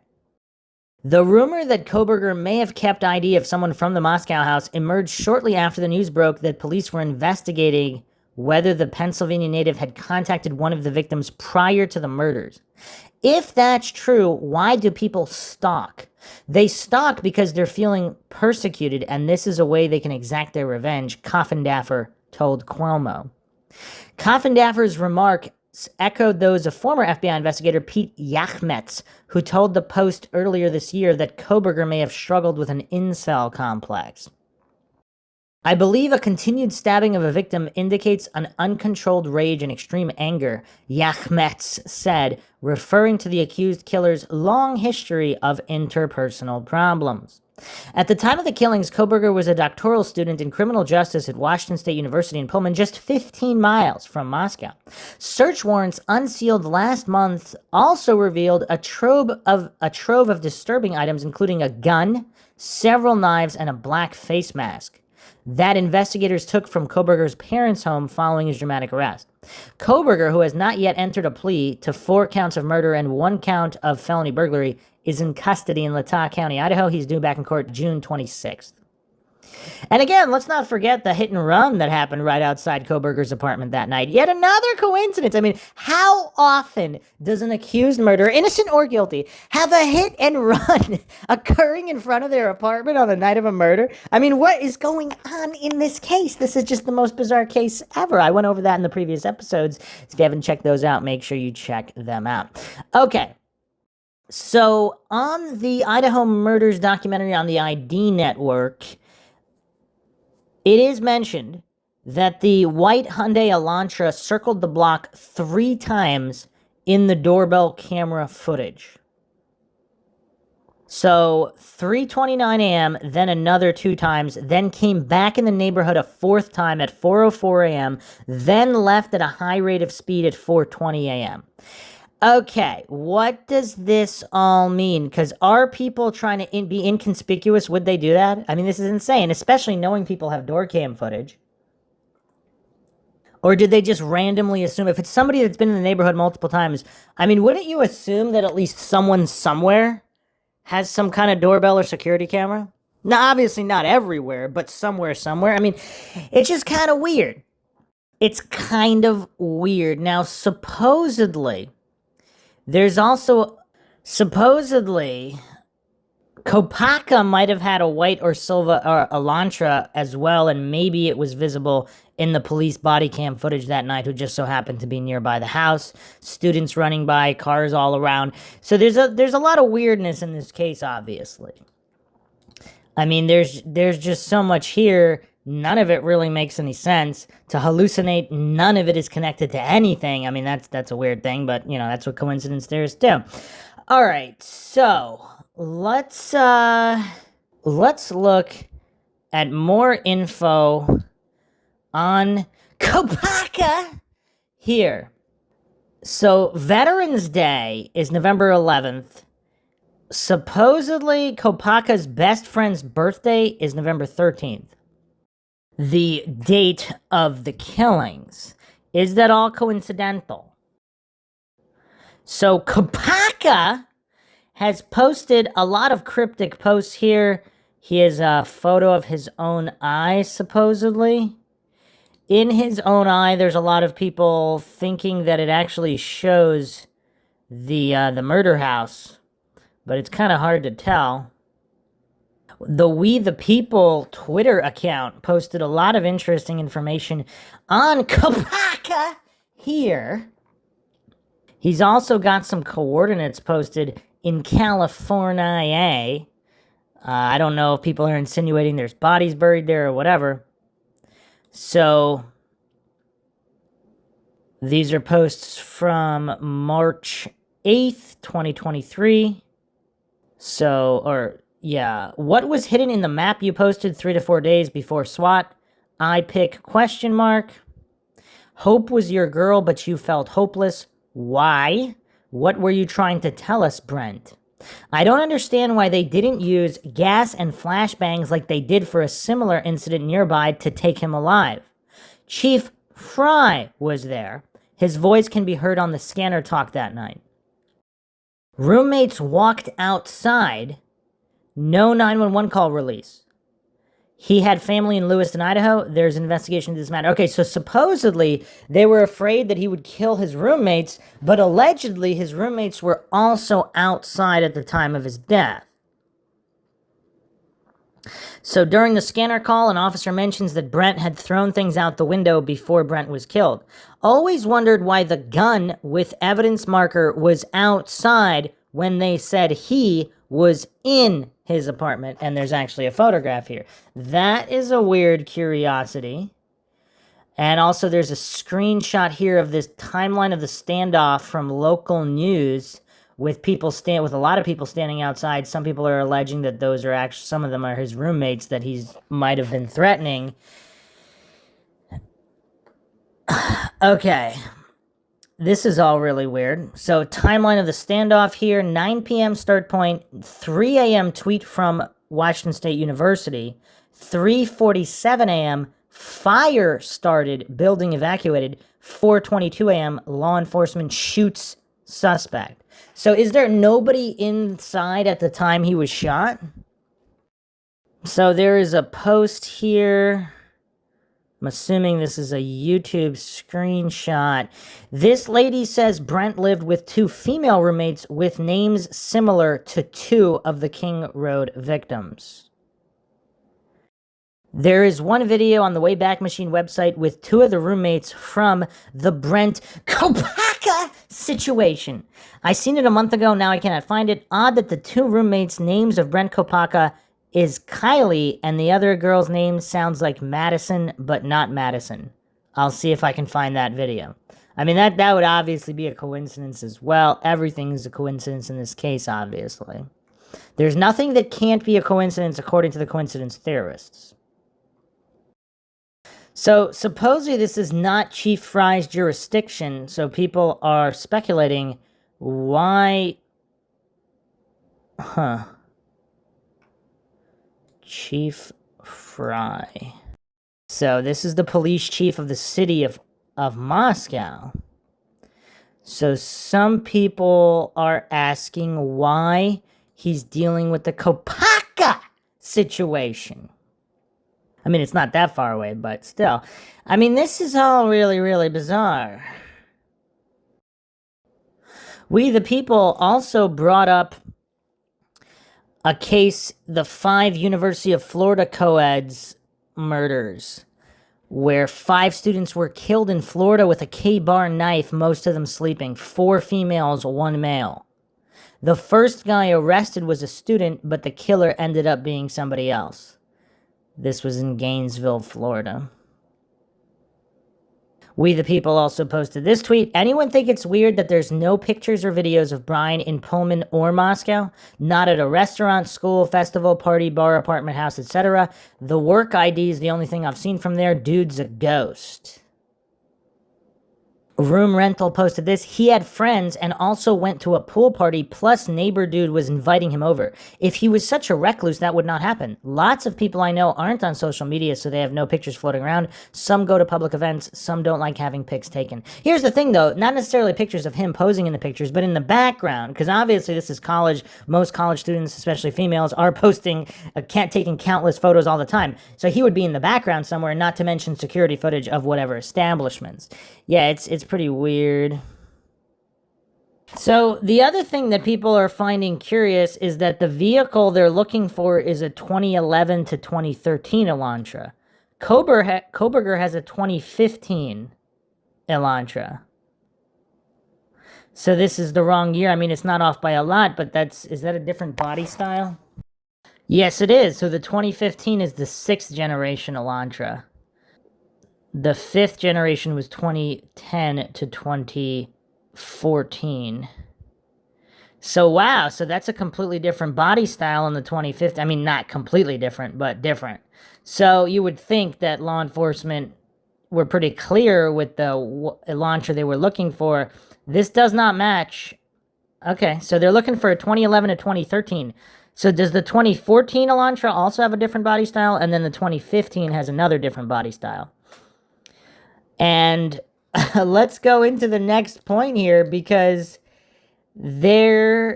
The rumor that Kohberger may have kept ID of someone from the Moscow house emerged shortly after the news broke that police were investigating whether the Pennsylvania native had contacted one of the victims prior to the murders. If that's true, why do people stalk? They stalk because they're feeling persecuted, and this is a way they can exact their revenge, Coffindaffer told Cuomo. Coffindaffer's remarks echoed those of former FBI investigator Pete Yachmetz, who told the Post earlier this year that Kohberger may have struggled with an incel complex. I believe a continued stabbing of a victim indicates an uncontrolled rage and extreme anger, Yachmetz said, referring to the accused killer's long history of interpersonal problems. At the time of the killings, Kohberger was a doctoral student in criminal justice at Washington State University in Pullman, just 15 miles from Moscow. Search warrants unsealed last month also revealed a trove of disturbing items, including a gun, several knives, and a black face mask that investigators took from Kohberger's parents' home following his dramatic arrest. Kohberger, who has not yet entered a plea to 4 counts of murder and 1 count of felony burglary, is in custody in Latah County, Idaho. He's due back in court June 26th. And again, let's not forget the hit and run that happened right outside Kohberger's apartment that night. Yet another coincidence. I mean, how often does an accused murderer, innocent or guilty, have a hit and run occurring in front of their apartment on the night of a murder? I mean, what is going on in this case? This is just the most bizarre case ever. I went over that in the previous episodes. If you haven't checked those out, make sure you check them out. Okay. So, on the Idaho murders documentary on the ID network, it is mentioned that the white Hyundai Elantra circled the block 3 times in the doorbell camera footage. So 3:29 a.m., then another 2 times, then came back in the neighborhood a 4th time at 4:04 a.m., then left at a high rate of speed at 4:20 a.m. Okay, what does this all mean? Because are people trying to be inconspicuous? Would they do that? I mean, this is insane, especially knowing people have door cam footage. Or did they just randomly assume, if it's somebody that's been in the neighborhood multiple times, I mean, wouldn't you assume that at least someone somewhere has some kind of doorbell or security camera? Now, obviously not everywhere, but somewhere. I mean, it's just kind of weird. It's kind of weird. Now, supposedly, Kopacka might have had a white or silver or Elantra as well, and maybe it was visible in the police body cam footage that night, who just so happened to be nearby the house. Students running by, cars all around. So there's a lot of weirdness in this case, obviously. I mean, there's just so much here. None of it really makes any sense. To hallucinate, none of it is connected to anything. I mean, that's a weird thing, but you know, that's what coincidence theories do. All right, so let's look at more info on Kopacka here. So Veterans Day is November 11th. Supposedly, Kopacka's best friend's birthday is November 13th. The date of the killings. Is that all coincidental? So Kopacka has posted a lot of cryptic posts here. He has a photo of his own eye, supposedly. In his own eye, there's a lot of people thinking that it actually shows the murder house, but it's kind of hard to tell. The We the People Twitter account posted a lot of interesting information on Kopacka here. He's also got some coordinates posted in California. I don't know if people are insinuating there's bodies buried there or whatever. So these are posts from March 8th, 2023. What was hidden in the map you posted 3 to 4 days before SWAT? I pick ? Hope was your girl, but you felt hopeless. Why? What were you trying to tell us, Brent? I don't understand why they didn't use gas and flashbangs like they did for a similar incident nearby to take him alive. Chief Fry was there. His voice can be heard on the scanner talk that night. Roommates walked outside. No 911 call release. He had family in Lewiston, Idaho. There's an investigation into this matter. Okay, so supposedly they were afraid that he would kill his roommates, but allegedly his roommates were also outside at the time of his death. So during the scanner call, an officer mentions that Brent had thrown things out the window before Brent was killed. Always wondered why the gun with evidence marker was outside when they said he was in his apartment, and there's actually a photograph here. That is a weird curiosity. And also there's a screenshot here of this timeline of the standoff from local news with a lot of people standing outside. Some people are alleging that those are actually, some of them are his roommates that he's might have been threatening. Okay. This is all really weird. So, timeline of the standoff here, 9 p.m. start point, 3 a.m. tweet from Washington State University, 3:47 a.m. fire started, building evacuated, 4:22 a.m. law enforcement shoots suspect. So, is there nobody inside at the time he was shot? So, there is a post here. I'm assuming this is a YouTube screenshot. This lady says Brent lived with 2 female roommates with names similar to 2 of the King Road victims. There is one video on the Wayback Machine website with 2 of the roommates from the Brent Kopacka situation. I seen it a month ago, now I cannot find it. Odd that the 2 roommates' names of Brent Kopacka is Kylie, and the other girl's name sounds like Madison, but not Madison. I'll see if I can find that video. I mean, that would obviously be a coincidence as well. Everything is a coincidence in this case, obviously. There's nothing that can't be a coincidence according to the coincidence theorists. So supposedly this is not Chief Fry's jurisdiction, so people are speculating why... Chief Fry. So this is the police chief of the city of Moscow. So some people are asking why he's dealing with the Kopacka situation. I mean, it's not that far away, but still. I mean, this is all really, really bizarre. We the People also brought up a case, the 5 University of Florida co-eds murders, where 5 students were killed in Florida with a K-bar knife, most of them sleeping. 4 females, 1 male. The first guy arrested was a student, but the killer ended up being somebody else. This was in Gainesville, Florida. We the People also posted this tweet. Anyone think it's weird that there's no pictures or videos of Brian in Pullman or Moscow? Not at a restaurant, school, festival, party, bar, apartment, house, etc. The work ID is the only thing I've seen from there. Dude's a ghost. Room Rental posted this. He had friends and also went to a pool party, plus neighbor dude was inviting him over. If he was such a recluse, that would not happen. Lots of people I know aren't on social media, so they have no pictures floating around. Some go to public events, some don't like having pics taken. Here's the thing though, not necessarily pictures of him posing in the pictures, but in the background, because obviously this is college. Most college students, especially females, are posting, taking countless photos all the time. So he would be in the background somewhere, not to mention security footage of whatever establishments. Yeah, it's pretty weird. So the other thing that people are finding curious is that the vehicle they're looking for is a 2011 to 2013 Elantra. Koberger has a 2015 Elantra. So this is the wrong year. I mean, it's not off by a lot, but is that a different body style? Yes, it is. So the 2015 is the 6th generation Elantra. The 5th generation was 2010 to 2014. So, wow. So that's a completely different body style in the 2015. I mean, not completely different, but different. So you would think that law enforcement were pretty clear with the Elantra they were looking for. This does not match. Okay, so they're looking for a 2011 to 2013. So does the 2014 Elantra also have a different body style? And then the 2015 has another different body style. And let's go into the next point here, because just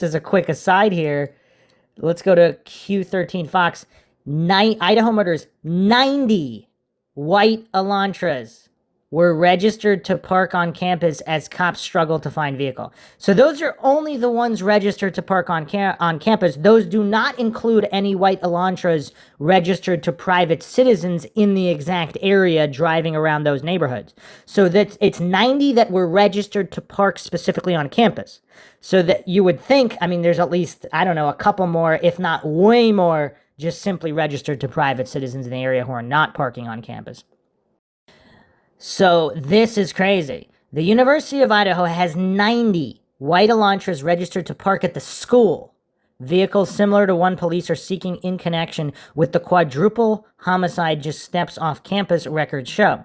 as a quick aside here, let's go to Q13 Fox. Idaho murders, 90 white Elantras were registered to park on campus as cops struggle to find vehicle. So those are only the ones registered to park on campus. Those do not include any white Elantras registered to private citizens in the exact area driving around those neighborhoods. So it's 90 that were registered to park specifically on campus. So that you would think, I mean, there's at least, I don't know, a couple more, if not way more, just simply registered to private citizens in the area who are not parking on campus. So this is crazy. The University of Idaho has 90 white Elantras registered to park at the school. Vehicles similar to one police are seeking in connection with the quadruple homicide just steps off campus, records show.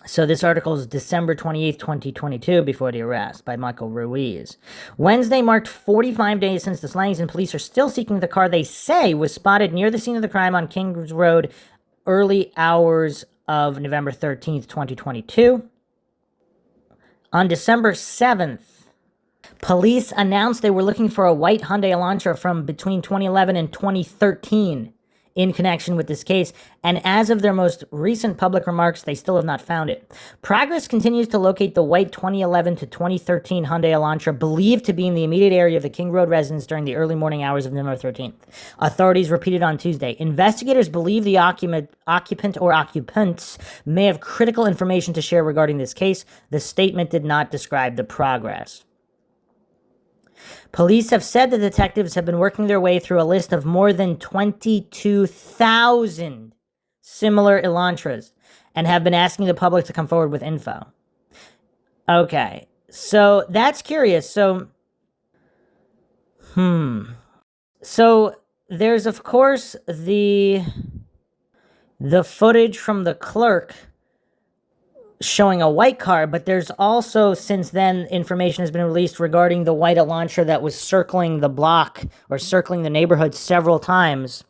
So this article is December 28th, 2022, before the arrest by Michael Ruiz. Wednesday marked 45 days since the slayings, and police are still seeking the car they say was spotted near the scene of the crime on Kings Road early hours of November 13th, 2022. On December 7th, police announced they were looking for a white Hyundai Elantra from between 2011 and 2013 in connection with this case, and as of their most recent public remarks, they still have not found it. Progress continues to locate the white 2011 to 2013 Hyundai Elantra, believed to be in the immediate area of the King Road residence during the early morning hours of November 13th. Authorities repeated on Tuesday. Investigators believe the occupant or occupants may have critical information to share regarding this case. The statement did not describe the progress. Police have said the detectives have been working their way through a list of more than 22,000 similar Elantras and have been asking the public to come forward with info. Okay, so that's curious. So So there's of course the footage from the clerk showing a white car, but there's also since then information has been released regarding the white Elantra that was circling the block or circling the neighborhood several times.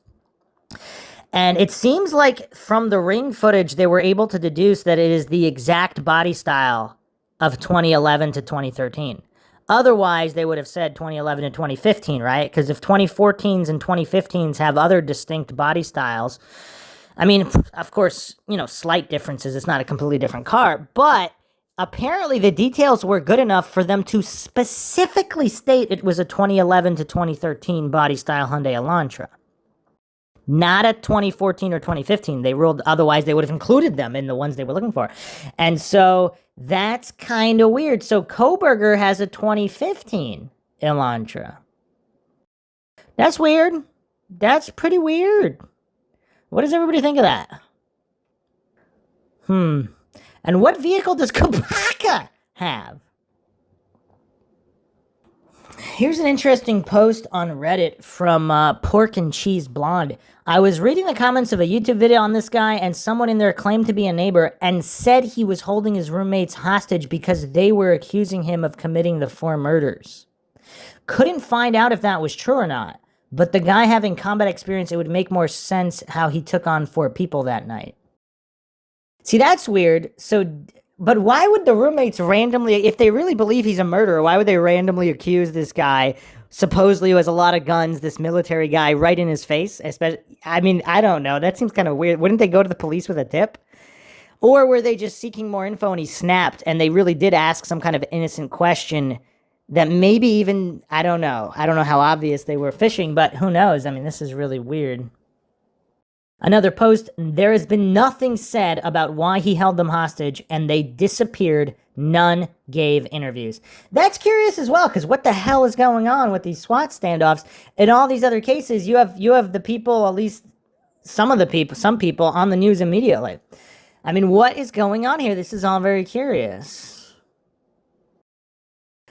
And it seems like from the ring footage, they were able to deduce that it is the exact body style of 2011 to 2013. Otherwise, they would have said 2011 to 2015, right? Because if 2014s and 2015s have other distinct body styles, I mean, of course, slight differences. It's not a completely different car, but apparently the details were good enough for them to specifically state it was a 2011 to 2013 body style Hyundai Elantra. Not a 2014 or 2015. They ruled otherwise they would have included them in the ones they were looking for. And so that's kind of weird. So Kohberger has a 2015 Elantra. That's weird. That's pretty weird. What does everybody think of that? And what vehicle does Kopacka have? Here's an interesting post on Reddit from Pork and Cheese Blonde. I was reading the comments of a YouTube video on this guy, and someone in there claimed to be a neighbor and said he was holding his roommates hostage because they were accusing him of committing the 4 murders. Couldn't find out if that was true or not, but the guy having combat experience, it would make more sense how he took on 4 people that night. See, that's weird. But why would the roommates randomly, if they really believe he's a murderer, why would they randomly accuse this guy, supposedly who has a lot of guns, this military guy, right in his face? I don't know. That seems kind of weird. Wouldn't they go to the police with a tip? Or were they just seeking more info and he snapped and they really did ask some kind of innocent question that maybe even, I don't know. I don't know how obvious they were fishing, but who knows? I mean, this is really weird. Another post, there has been nothing said about why he held them hostage and they disappeared. None gave interviews. That's curious as well, because what the hell is going on with these SWAT standoffs? In all these other cases, you have the people, at least some people on the news immediately. I mean, what is going on here? This is all very curious.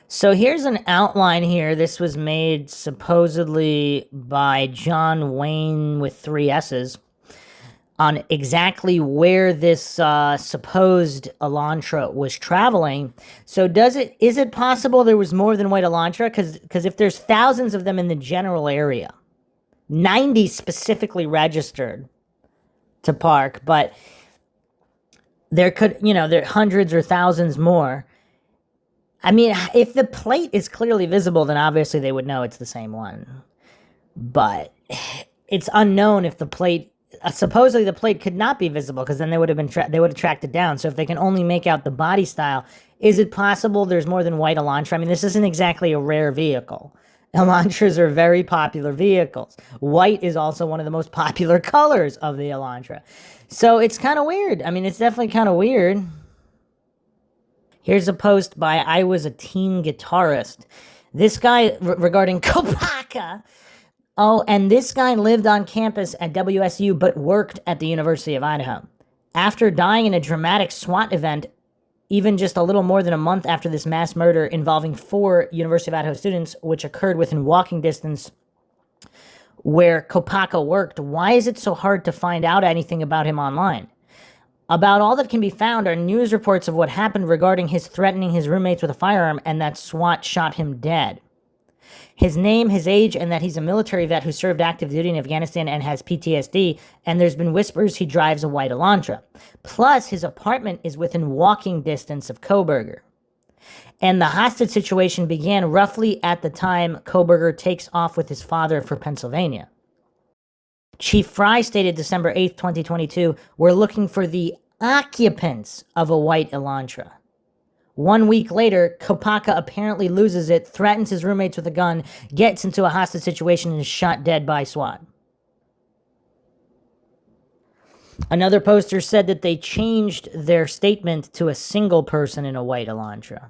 So here's an outline here. This was made supposedly by John Wayne with 3 S's. On exactly where this supposed Elantra was traveling. So is it possible there was more than white Elantra? Because if there's thousands of them in the general area, 90 specifically registered to park, but there are hundreds or thousands more. I mean, if the plate is clearly visible, then obviously they would know it's the same one. But it's unknown if the plate, supposedly the plate could not be visible because then they would have tracked it down. So if they can only make out the body style, is it possible there's more than white Elantra? I mean, this isn't exactly a rare vehicle. Elantras are very popular vehicles. White is also one of the most popular colors of the Elantra. So it's kind of weird. I mean, it's definitely kind of weird. Here's a post by I Was a Teen Guitarist. This guy, regarding Kopacka. Oh, and this guy lived on campus at WSU but worked at the University of Idaho. After dying in a dramatic SWAT event, even just a little more than a month after this mass murder involving 4 University of Idaho students, which occurred within walking distance where Kopacka worked, why is it so hard to find out anything about him online? About all that can be found are news reports of what happened regarding his threatening his roommates with a firearm and that SWAT shot him dead. His name, his age, and that he's a military vet who served active duty in Afghanistan and has PTSD, and there's been whispers he drives a white Elantra. Plus, his apartment is within walking distance of Kohberger. And the hostage situation began roughly at the time Kohberger takes off with his father for Pennsylvania. Chief Fry stated December 8th, 2022, we're looking for the occupants of a white Elantra. 1 week later, Kopacka apparently loses it, threatens his roommates with a gun, gets into a hostage situation, and is shot dead by SWAT. Another poster said that they changed their statement to a single person in a white Elantra.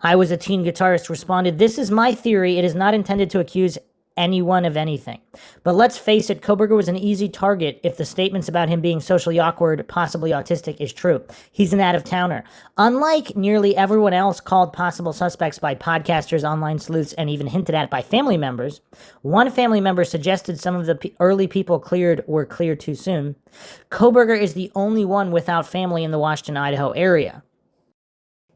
I Was a Teen Guitarist responded, this is my theory. It is not intended to accuse anyone of anything. But let's face it, Kohberger was an easy target if the statements about him being socially awkward, possibly autistic, is true. He's an out-of-towner. Unlike nearly everyone else called possible suspects by podcasters, online sleuths, and even hinted at by family members, one family member suggested some of the early people cleared were cleared too soon. Kohberger is the only one without family in the Washington, Idaho area.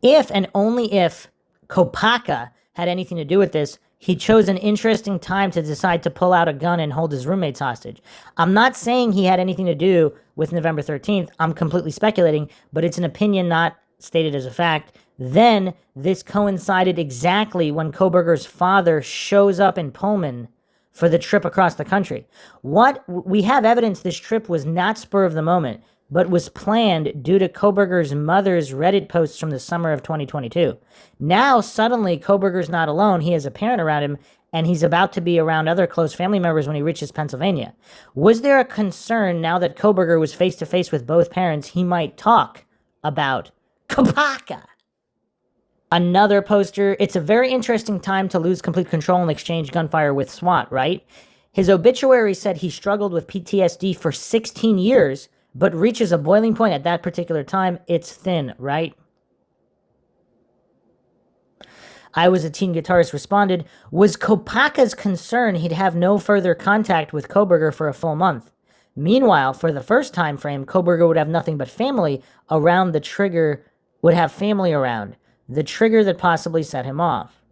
If and only if Kopacka had anything to do with this, he chose an interesting time to decide to pull out a gun and hold his roommates hostage. I'm not saying he had anything to do with November 13th. I'm completely speculating, but it's an opinion not stated as a fact. Then this coincided exactly when Kohberger's father shows up in Pullman for the trip across the country. We have evidence this trip was not spur of the moment, but was planned due to Kohberger's mother's Reddit posts from the summer of 2022. Now, suddenly, Kohberger's not alone. He has a parent around him, and he's about to be around other close family members when he reaches Pennsylvania. Was there a concern now that Kohberger was face-to-face with both parents he might talk about Kopacka? Another poster, it's a very interesting time to lose complete control and exchange gunfire with SWAT, right? His obituary said he struggled with PTSD for 16 years, but reaches a boiling point at that particular time. It's thin, right? I Was a Teen Guitarist responded, was Kopacka's concern he'd have no further contact with Kohberger for a full month. Meanwhile, for the first time frame, Kohberger would have nothing but family around the trigger, would have family around the trigger that possibly set him off.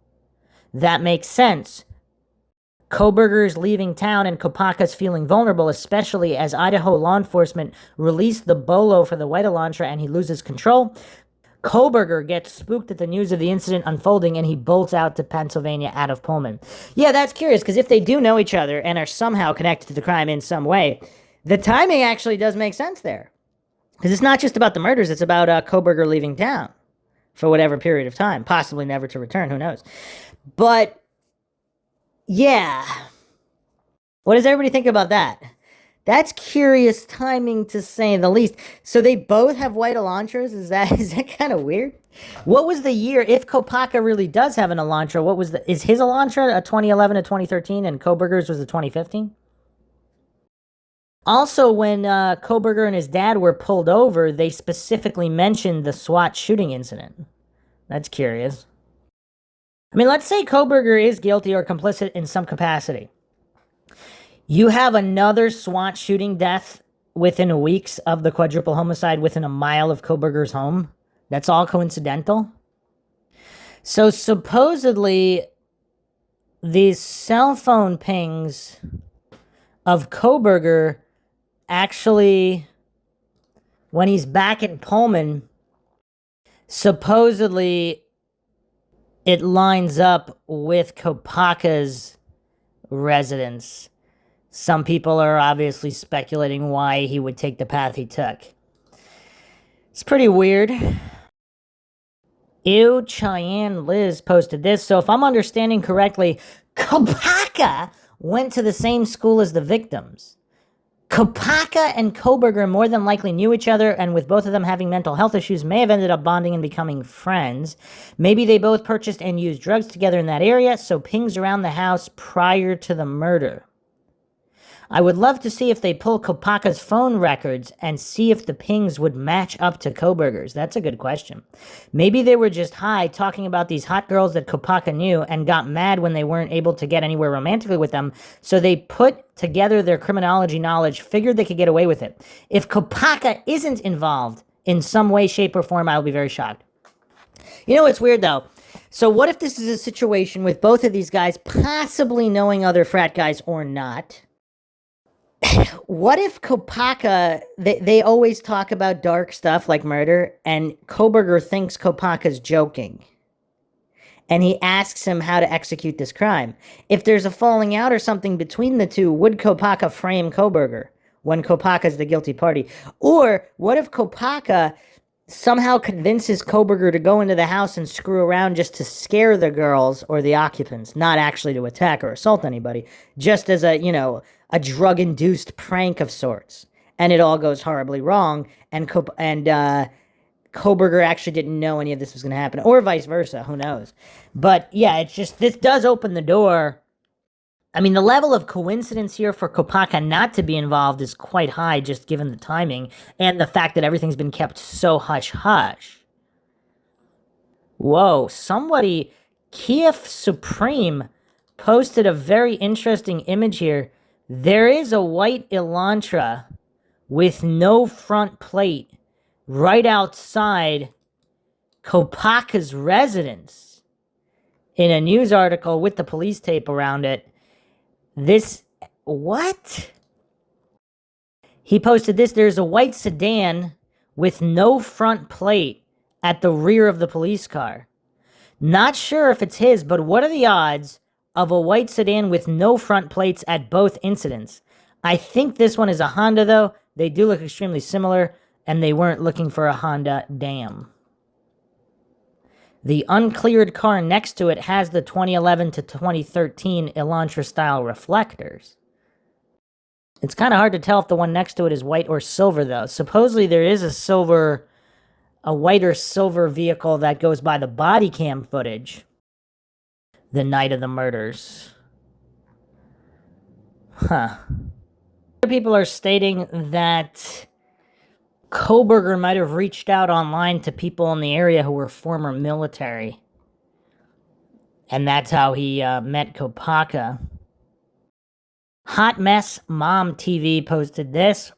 That makes sense. Kohberger's leaving town and Kopacka's feeling vulnerable, especially as Idaho law enforcement released the bolo for the White Elantra and he loses control. Kohberger gets spooked at the news of the incident unfolding and he bolts out to Pennsylvania out of Pullman. Yeah, that's curious, because if they do know each other and are somehow connected to the crime in some way, the timing actually does make sense there. Because it's not just about the murders, it's about Kohberger leaving town for whatever period of time, possibly never to return, who knows. But yeah. What does everybody think about that? That's curious timing, to say the least. So they both have White Elantras? Is that kind of weird? What was the year, if Kopacka really does have an Elantra, is his Elantra a 2011 to 2013 and Kohberger's was a 2015? Also, when Kohberger and his dad were pulled over, they specifically mentioned the SWAT shooting incident. That's curious. I mean, let's say Kohberger is guilty or complicit in some capacity. You have another SWAT shooting death within weeks of the quadruple homicide within a mile of Kohberger's home. That's all coincidental. So supposedly, these cell phone pings of Kohberger actually, when he's back in Pullman, supposedly it lines up with Kopacka's residence. Some people are obviously speculating why he would take the path he took. It's pretty weird. Ew, Cheyenne Liz posted this. So if I'm understanding correctly, Kopacka went to the same school as the victims. Kopacka and Kohberger more than likely knew each other, and with both of them having mental health issues, may have ended up bonding and becoming friends. Maybe they both purchased and used drugs together in that area, so pings around the house prior to the murder. I would love to see if they pull Kopacka's phone records and see if the pings would match up to Kohberger's. That's a good question. Maybe they were just high talking about these hot girls that Kopacka knew and got mad when they weren't able to get anywhere romantically with them, so they put together their criminology knowledge, figured they could get away with it. If Kopacka isn't involved in some way, shape, or form, I'll be very shocked. You know what's weird, though? So what if this is a situation with both of these guys possibly knowing other frat guys or not? What if Kopacka, they always talk about dark stuff like murder, and Kohberger thinks Kopacka's joking. And he asks him how to execute this crime. If there's a falling out or something between the two, would Kopacka frame Kohberger when Kopacka's the guilty party? Or what if Kopacka somehow convinces Kohberger to go into the house and screw around just to scare the girls or the occupants, not actually to attack or assault anybody, just as a drug-induced prank of sorts, and it all goes horribly wrong, and Kohberger actually didn't know any of this was going to happen, or vice versa, who knows? But yeah, it's just, this does open the door I mean, the level of coincidence here for Kopacka not to be involved is quite high, just given the timing and the fact that everything's been kept so hush-hush. Whoa, somebody, Kiev Supreme, posted a very interesting image here. There is a white Elantra with no front plate right outside Kopacka's residence in a news article with the police tape around it. What? He posted this. There's a white sedan with no front plate at the rear of the police car. Not sure if it's his, but what are the odds of a white sedan with no front plates at both incidents? I think this one is a Honda, though. They do look extremely similar, and they weren't looking for a Honda. Damn. The uncleared car next to it has the 2011 to 2013 Elantra-style reflectors. It's kind of hard to tell if the one next to it is white or silver, though. Supposedly there is a white or silver vehicle that goes by the body cam footage the night of the murders. Huh. Other people are stating that Kohberger might have reached out online to people in the area who were former military. And that's how he met Kopacka. Hot Mess Mom TV posted this.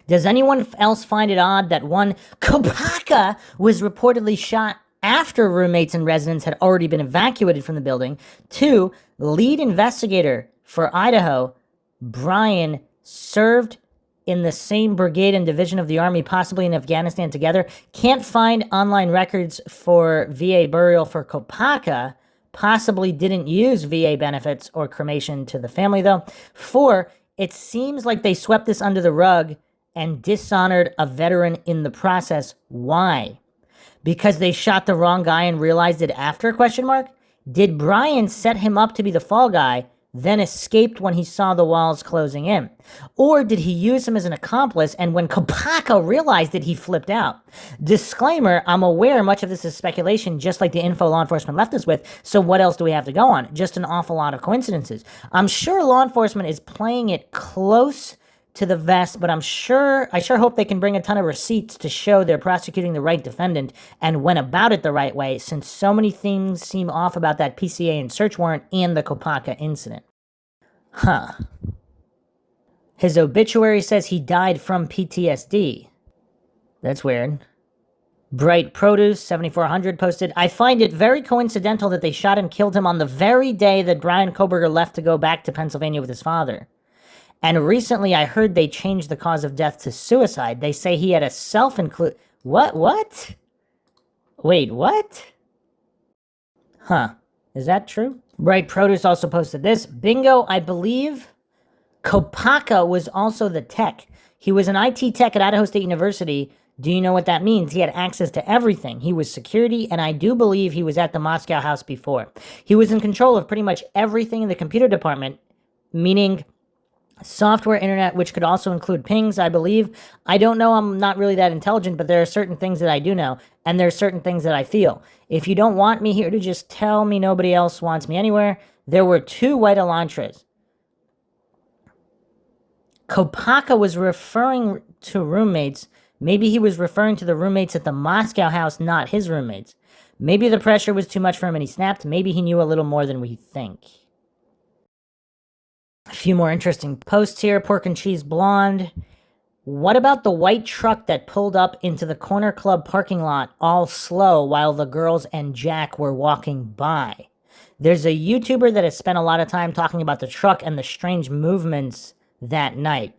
Does anyone else find it odd that one, Kopacka was reportedly shot after roommates and residents had already been evacuated from the building? 2, lead investigator for Idaho, Brian, served in the same brigade and division of the Army, possibly in Afghanistan together. Can't find online records for VA burial for Kopacka. Possibly didn't use VA benefits or cremation to the family, though. 4, it seems like they swept this under the rug and dishonored a veteran in the process. Why? Because they shot the wrong guy and realized it after, question mark? Did Brian set him up to be the fall guy, then escaped when he saw the walls closing in? Or did he use him as an accomplice, and when Kopacka realized it, he flipped out? Disclaimer, I'm aware much of this is speculation, just like the info law enforcement left us with, so what else do we have to go on? Just an awful lot of coincidences. I'm sure law enforcement is playing it close to the vest, but I sure hope they can bring a ton of receipts to show they're prosecuting the right defendant and went about it the right way, since so many things seem off about that PCA and search warrant and the Kopacka incident. Huh. His obituary says he died from PTSD. That's weird. Bright Produce 7400 posted, I find it very coincidental that they shot and killed him on the very day that Brian Kohberger left to go back to Pennsylvania with his father. And recently I heard they changed the cause of death to suicide. They say he had a self-include... What? Wait, what? Huh. Is that true? Bright Produce also posted this. Bingo, I believe Kopacka was also the tech. He was an IT tech at Idaho State University. Do you know what that means? He had access to everything. He was security, and I do believe he was at the Moscow house before. He was in control of pretty much everything in the computer department, meaning software, internet, which could also include pings, I believe. I don't know, I'm not really that intelligent, but there are certain things that I do know, and there are certain things that I feel. If you don't want me here to just tell me nobody else wants me anywhere, there were 2 white Elantras. Kopacka was referring to roommates. Maybe he was referring to the roommates at the Moscow house, not his roommates. Maybe the pressure was too much for him and he snapped. Maybe he knew a little more than we think. A few more interesting posts here. Pork and Cheese Blonde. What about the white truck that pulled up into the Corner Club parking lot all slow while the girls and Jack were walking by? There's a YouTuber that has spent a lot of time talking about the truck and the strange movements that night.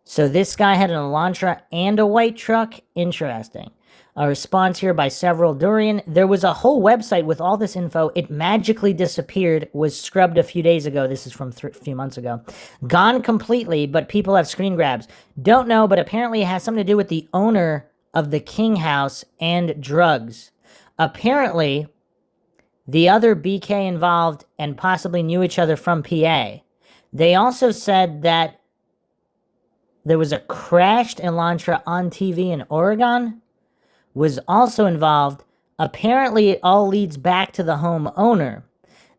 So this guy had an Elantra and a white truck? Interesting. A response here by Several Durian. There was a whole website with all this info. It magically disappeared, was scrubbed a few days ago. This is from a few months ago. Gone completely, but people have screen grabs. Don't know, but apparently it has something to do with the owner of the King House and drugs. Apparently, the other BK involved and possibly knew each other from PA. They also said that there was a crashed Elantra on TV in Oregon, was also involved. Apparently, it all leads back to the home owner.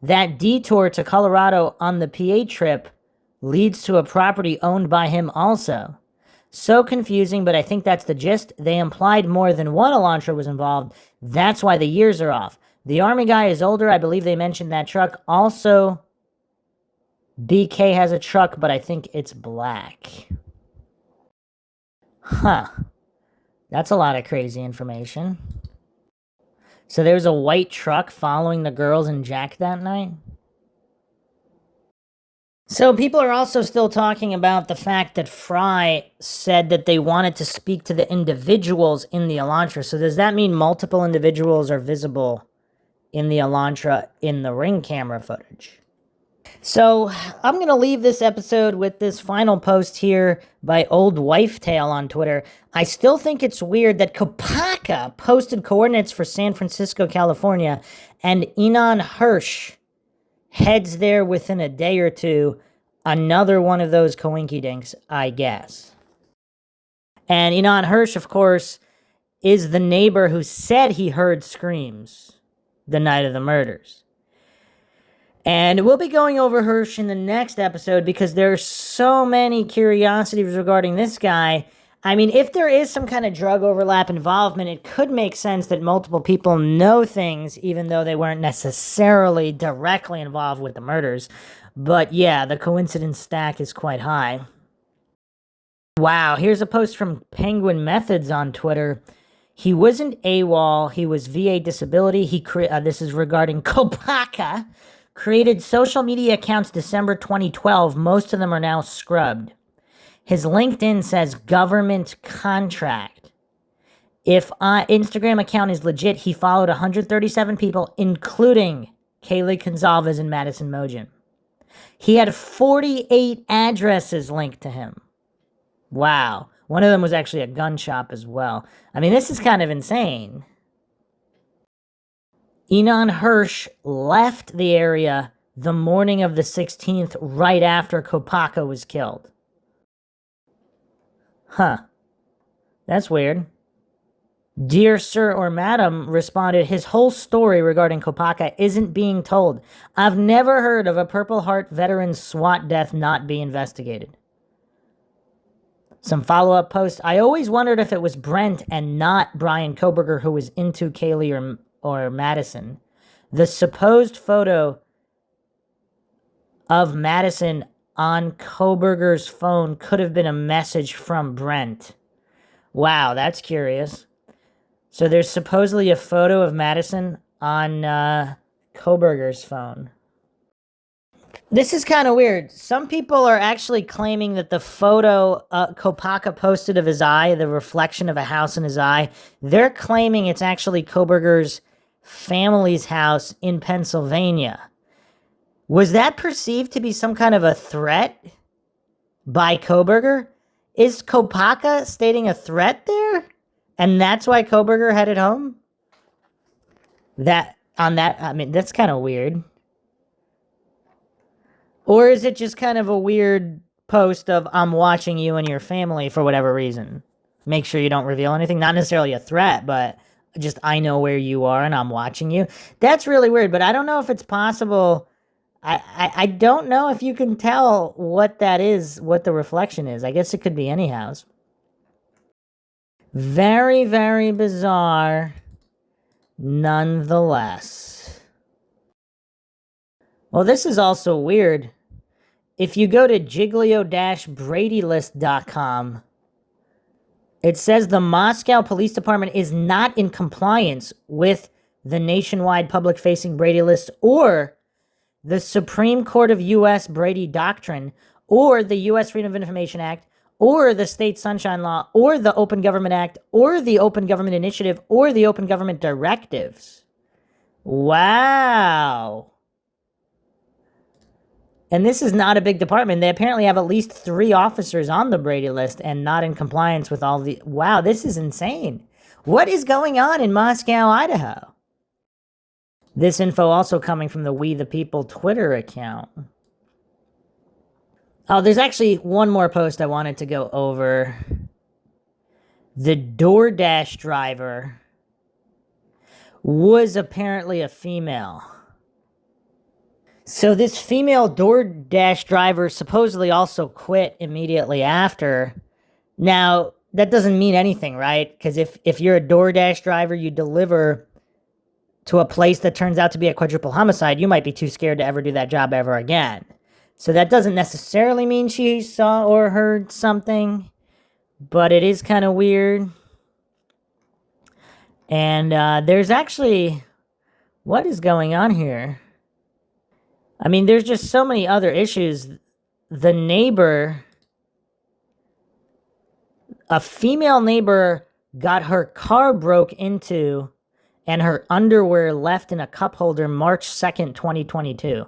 That detour to Colorado on the PA trip leads to a property owned by him also. So confusing, but I think that's the gist. They implied more than one Elantra was involved. That's why the years are off. The Army guy is older. I believe they mentioned that truck. Also, BK has a truck, but I think it's black. Huh. That's a lot of crazy information. So there was a white truck following the girls and Jack that night? So people are also still talking about the fact that Fry said that they wanted to speak to the individuals in the Elantra. So does that mean multiple individuals are visible in the Elantra in the ring camera footage? So I'm going to leave this episode with this final post here by Old Wife Tale on Twitter. I still think it's weird that Kopacka posted coordinates for San Francisco, California, and Enon Hirsch heads there within a day or two. Another one of those coinkydinks, I guess. And Enon Hirsch, of course, is the neighbor who said he heard screams the night of the murders. And we'll be going over Hirsch in the next episode because there's so many curiosities regarding this guy. I mean, if there is some kind of drug overlap involvement, it could make sense that multiple people know things, even though they weren't necessarily directly involved with the murders. But yeah, the coincidence stack is quite high. Wow, here's a post from Penguin Methods on Twitter. He wasn't AWOL, he was VA disability. This is regarding Kopacka. Created social media accounts December 2012. Most of them are now scrubbed. His LinkedIn says government contract. If Instagram account is legit, he followed 137 people, including Kaylee Gonzalez and Madison Mogen. He had 48 addresses linked to him. Wow. One of them was actually a gun shop as well. I mean, this is kind of insane. Enon Hirsch left the area the morning of the 16th, right after Kopacka was killed. Huh. That's weird. Dear Sir or Madam responded, his whole story regarding Kopacka isn't being told. I've never heard of a Purple Heart veteran's SWAT death not be investigated. Some follow-up posts. I always wondered if it was Brent and not Brian Koberger who was into Kaylee or Madison. The supposed photo of Madison on Koberger's phone could have been a message from Brent. Wow, that's curious. So there's supposedly a photo of Madison on Koberger's phone. This is kind of weird. Some people are actually claiming that the photo Kopacka posted of his eye, the reflection of a house in his eye, they're claiming it's actually Koberger's family's house in Pennsylvania. Was that perceived to be some kind of a threat by Koberger? Is Kopacka stating a threat there? And that's why Koberger headed home? I mean, that's kind of weird. Or is it just kind of a weird post of, I'm watching you and your family for whatever reason? Make sure you don't reveal anything. Not necessarily a threat, but just, I know where you are and I'm watching you. That's really weird, but I don't know if it's possible. I don't know if you can tell what that is, what the reflection is. I guess it could be any house. Very, very bizarre, nonetheless. Well, this is also weird. If you go to giglio-bradylist.com, it says the Moscow Police Department is not in compliance with the nationwide public-facing Brady List or the Supreme Court of U.S. Brady Doctrine or the U.S. Freedom of Information Act or the State Sunshine Law or the Open Government Act or the Open Government Initiative or the Open Government Directives. Wow. And this is not a big department. They apparently have at least 3 officers on the Brady List and not in compliance with all the... Wow, this is insane. What is going on in Moscow, Idaho? This info also coming from the We the People Twitter account. Oh, there's actually one more post I wanted to go over. The DoorDash driver was apparently a female. So this female DoorDash driver supposedly also quit immediately after. Now, that doesn't mean anything, right? Because if you're a DoorDash driver, you deliver to a place that turns out to be a quadruple homicide, you might be too scared to ever do that job ever again. So that doesn't necessarily mean she saw or heard something, but it is kind of weird. And there's actually, what is going on here? I mean, there's just so many other issues. The neighbor, a female neighbor, got her car broke into and her underwear left in a cup holder March 2nd, 2022.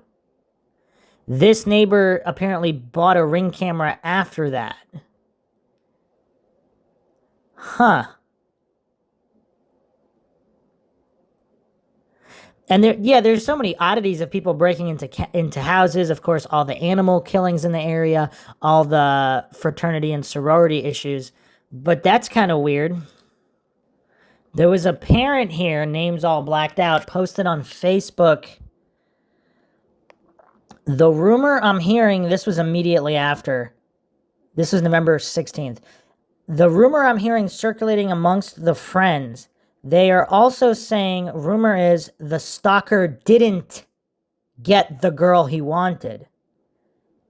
This neighbor apparently bought a Ring camera after that. Huh. And there's so many oddities of people breaking into houses. Of course, all the animal killings in the area, all the fraternity and sorority issues. But that's kind of weird. There was a parent here, names all blacked out, posted on Facebook. The rumor I'm hearing, this was immediately after. This was November 16th. The rumor I'm hearing circulating amongst the friends, they are also saying, rumor is the stalker didn't get the girl he wanted.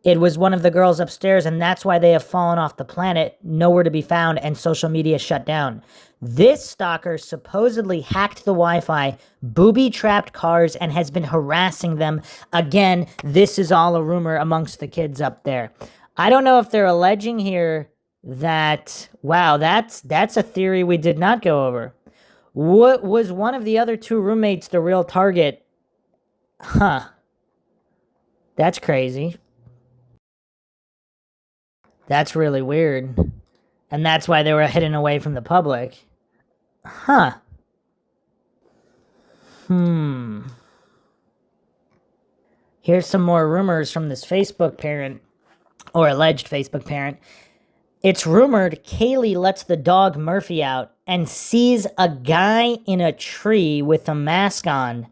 It was one of the girls upstairs, and that's why they have fallen off the planet, nowhere to be found, and social media shut down. This stalker supposedly hacked the Wi-Fi, booby-trapped cars, and has been harassing them. Again, this is all a rumor amongst the kids up there. I don't know if they're alleging here that, wow, that's a theory we did not go over. What was one of the other two roommates the real target? Huh. That's crazy. That's really weird. And that's why they were hidden away from the public. Huh. Here's some more rumors from this Facebook parent, or alleged Facebook parent. It's rumored Kaylee lets the dog Murphy out and sees a guy in a tree with a mask on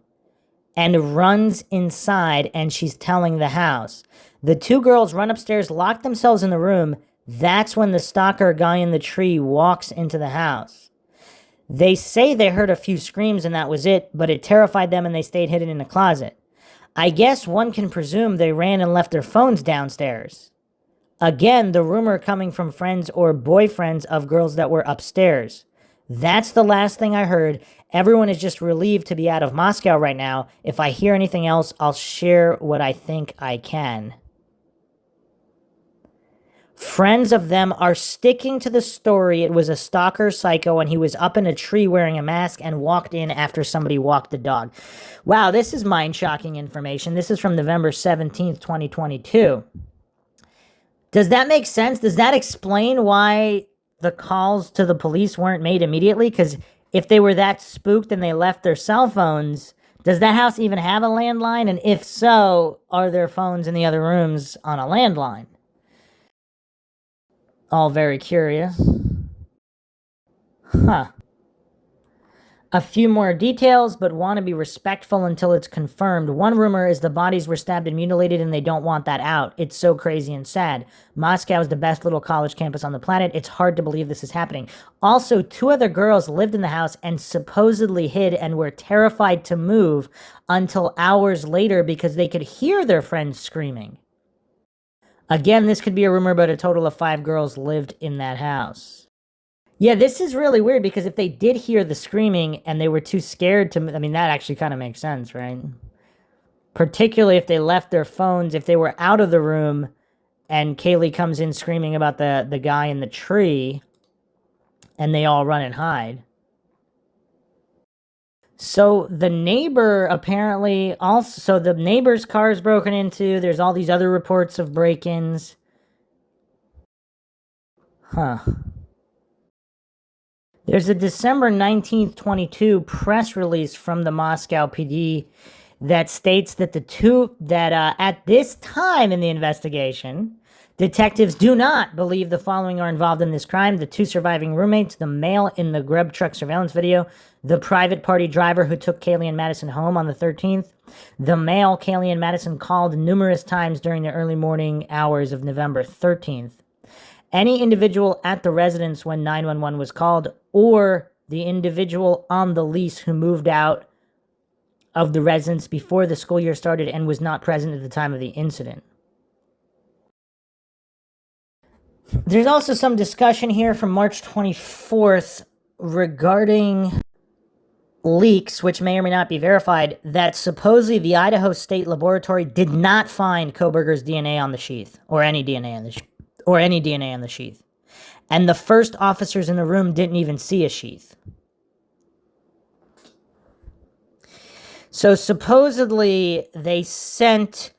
and runs inside, and she's telling the house. The two girls run upstairs, lock themselves in the room. That's when the stalker guy in the tree walks into the house. They say they heard a few screams and that was it, but it terrified them and they stayed hidden in a closet. I guess one can presume they ran and left their phones downstairs. Again, the rumor coming from friends or boyfriends of girls that were upstairs. That's the last thing I heard. Everyone is just relieved to be out of Moscow right now. If I hear anything else, I'll share what I think I can. Friends of them are sticking to the story. It was a stalker psycho and he was up in a tree wearing a mask and walked in after somebody walked the dog. Wow, this is mind-shocking information. This is from November 17th, 2022. Does that make sense? Does that explain why the calls to the police weren't made immediately? Because if they were that spooked and they left their cell phones, does that house even have a landline? And if so, are their phones in the other rooms on a landline? All very curious. Huh. A few more details, but want to be respectful until it's confirmed. One rumor is the bodies were stabbed and mutilated and they don't want that out. It's so crazy and sad. Moscow is the best little college campus on the planet. It's hard to believe this is happening. Also, two other girls lived in the house and supposedly hid and were terrified to move until hours later because they could hear their friends screaming. Again, this could be a rumor, but a total of 5 girls lived in that house. Yeah, this is really weird because if they did hear the screaming and they were too scared to, I mean, that actually kind of makes sense, right? Particularly if they left their phones, if they were out of the room and Kaylee comes in screaming about the guy in the tree and they all run and hide. So the neighbor apparently also, so the neighbor's car is broken into. There's all these other reports of break-ins. Huh. There's a December 19th, 22 press release from the Moscow PD that states that at this time in the investigation, detectives do not believe the following are involved in this crime: the 2 surviving roommates, the male in the Grub truck surveillance video, the private party driver who took Kaylee and Madison home on the 13th, The male, Kaylee Madison, called numerous times during the early morning hours of November 13th. Any individual at the residence when 911 was called, or the individual on the lease who moved out of the residence before the school year started and was not present at the time of the incident. There's also some discussion here from March 24th regarding leaks, which may or may not be verified, that supposedly the Idaho State Laboratory did not find Kohberger's DNA on the sheath, or any DNA on the sheath. And the first officers in the room didn't even see a sheath. So supposedly they sent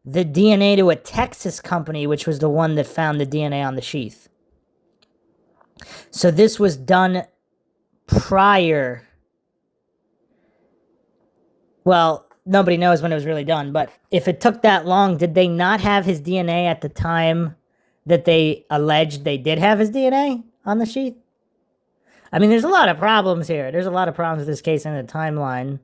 the DNA to a Texas company, which was the one that found the DNA on the sheath. So this was done prior. Well, nobody knows when it was really done, but if it took that long, did they not have his DNA at the time that they alleged they did have his DNA on the sheath? I mean, there's a lot of problems here. There's a lot of problems with this case and the timeline.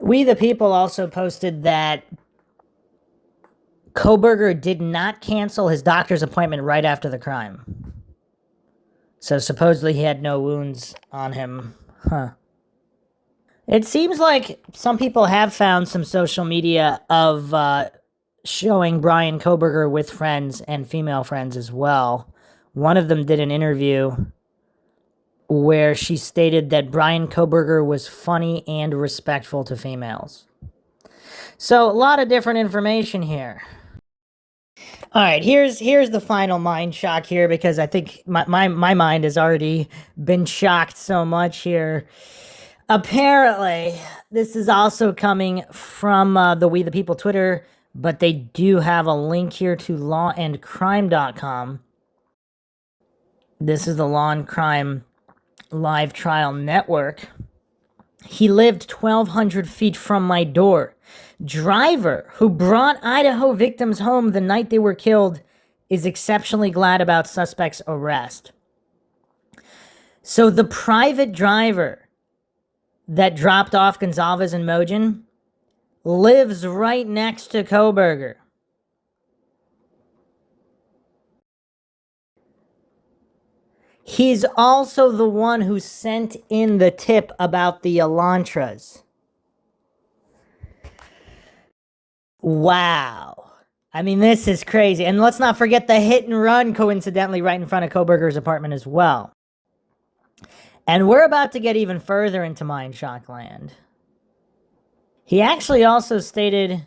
We the People also posted that Kohberger did not cancel his doctor's appointment right after the crime. So supposedly he had no wounds on him. Huh. It seems like some people have found some social media of showing Brian Kohberger with friends and female friends as well. One of them did an interview where she stated that Brian Kohberger was funny and respectful to females. So a lot of different information here. All right, here's the final mind shock here, because I think my mind has already been shocked so much here. Apparently, this is also coming from the We the People Twitter, but they do have a link here to lawandcrime.com. This is the Law and Crime Live Trial Network. He lived 1,200 feet from my door. Driver who brought Idaho victims home the night they were killed is exceptionally glad about suspect's arrest. So the private driver that dropped off Gonzalez and Mogen lives right next to Kohberger. He's also the one who sent in the tip about the Elantras. Wow. I mean, this is crazy. And let's not forget the hit and run, coincidentally, right in front of Kohberger's apartment as well. And we're about to get even further into Mind Shock land. He actually also stated,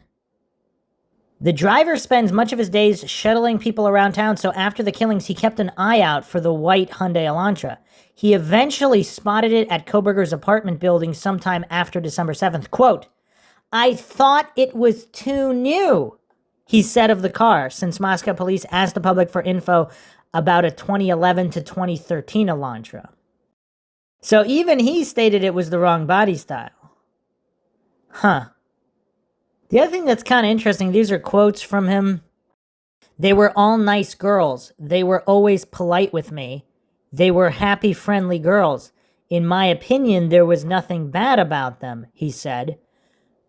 the driver spends much of his days shuttling people around town, so after the killings, he kept an eye out for the white Hyundai Elantra. He eventually spotted it at Kohberger's apartment building sometime after December 7th. Quote, I thought it was too new, he said of the car, since Moscow police asked the public for info about a 2011 to 2013 Elantra. So even he stated it was the wrong body style. Huh. The other thing that's kind of interesting, these are quotes from him. They were all nice girls. They were always polite with me. They were happy, friendly girls. In my opinion, there was nothing bad about them, he said.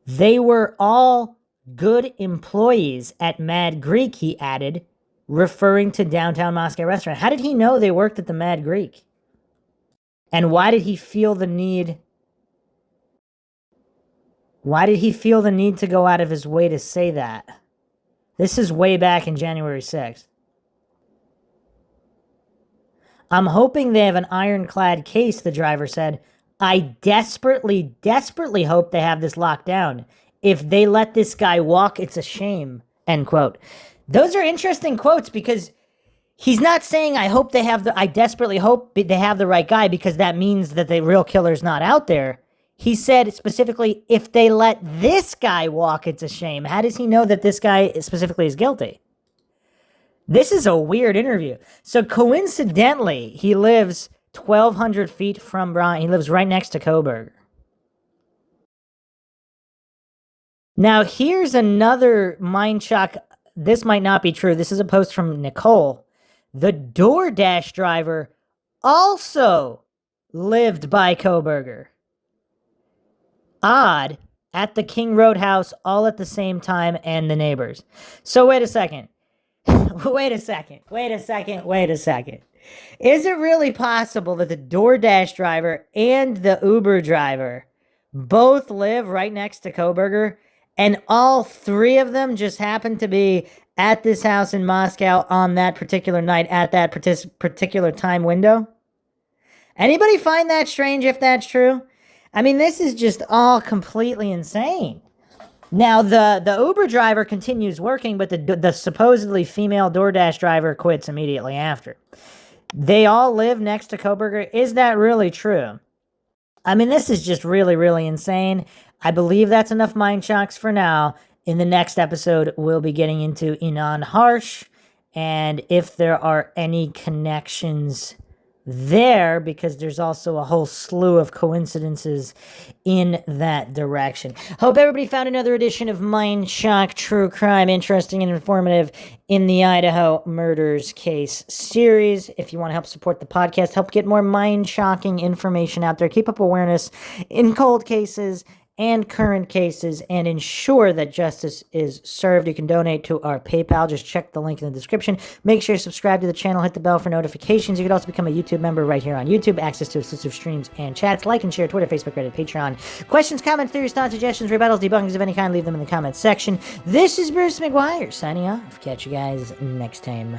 They were all good employees at Mad Greek, he added, referring to downtown Moscow restaurant. How did he know they worked at the Mad Greek? And why did he feel the need? Why did he feel the need to go out of his way to say that? This is way back in January 6th. I'm hoping they have an ironclad case, the driver said. I desperately, desperately hope they have this locked down. If they let this guy walk, it's a shame, end quote. Those are interesting quotes because he's not saying I desperately hope they have the right guy, because that means that the real killer's not out there. He said specifically, if they let this guy walk, it's a shame. How does he know that this guy specifically is guilty? This is a weird interview. So coincidentally, he lives 1,200 feet from Brian. He lives right next to Kohberger. Now, here's another mind shock. This might not be true. This is a post from Nicole. The DoorDash driver also lived by Kohberger. odd at the King Roadhouse all at the same time and the neighbors. So wait a second. Wait a second. Is it really possible that the DoorDash driver and the Uber driver both live right next to Koberger, and all three of them just happen to be at this house in Moscow on that particular night at that particular time window? Anybody find that strange if that's true? I mean, this is just all completely insane. Now, the Uber driver continues working, but the supposedly female DoorDash driver quits immediately after. They all live next to Koberger. Is that really true? I mean, this is just really, really insane. I believe that's enough mind shocks for now. In the next episode, we'll be getting into Inan Harsh and if there are any connections there, because there's also a whole slew of coincidences in that direction. Hope everybody found another edition of Mind Shock True Crime interesting and informative in the Idaho Murders case series. If you want to help support the podcast, help get more mind-shocking information out there, keep up awareness in cold cases and current cases, and ensure that justice is served, you can donate to our PayPal. Just check the link in the description. Make sure you subscribe to the channel, hit the bell for notifications. You can also become a YouTube member right here on YouTube, access to exclusive streams and chats. Like and share Twitter, Facebook, Reddit, Patreon. Questions, comments, theories, thoughts, suggestions, rebuttals, debunkings of any kind, leave them in the comments section. This is Bruce McGuire signing off. Catch you guys next time.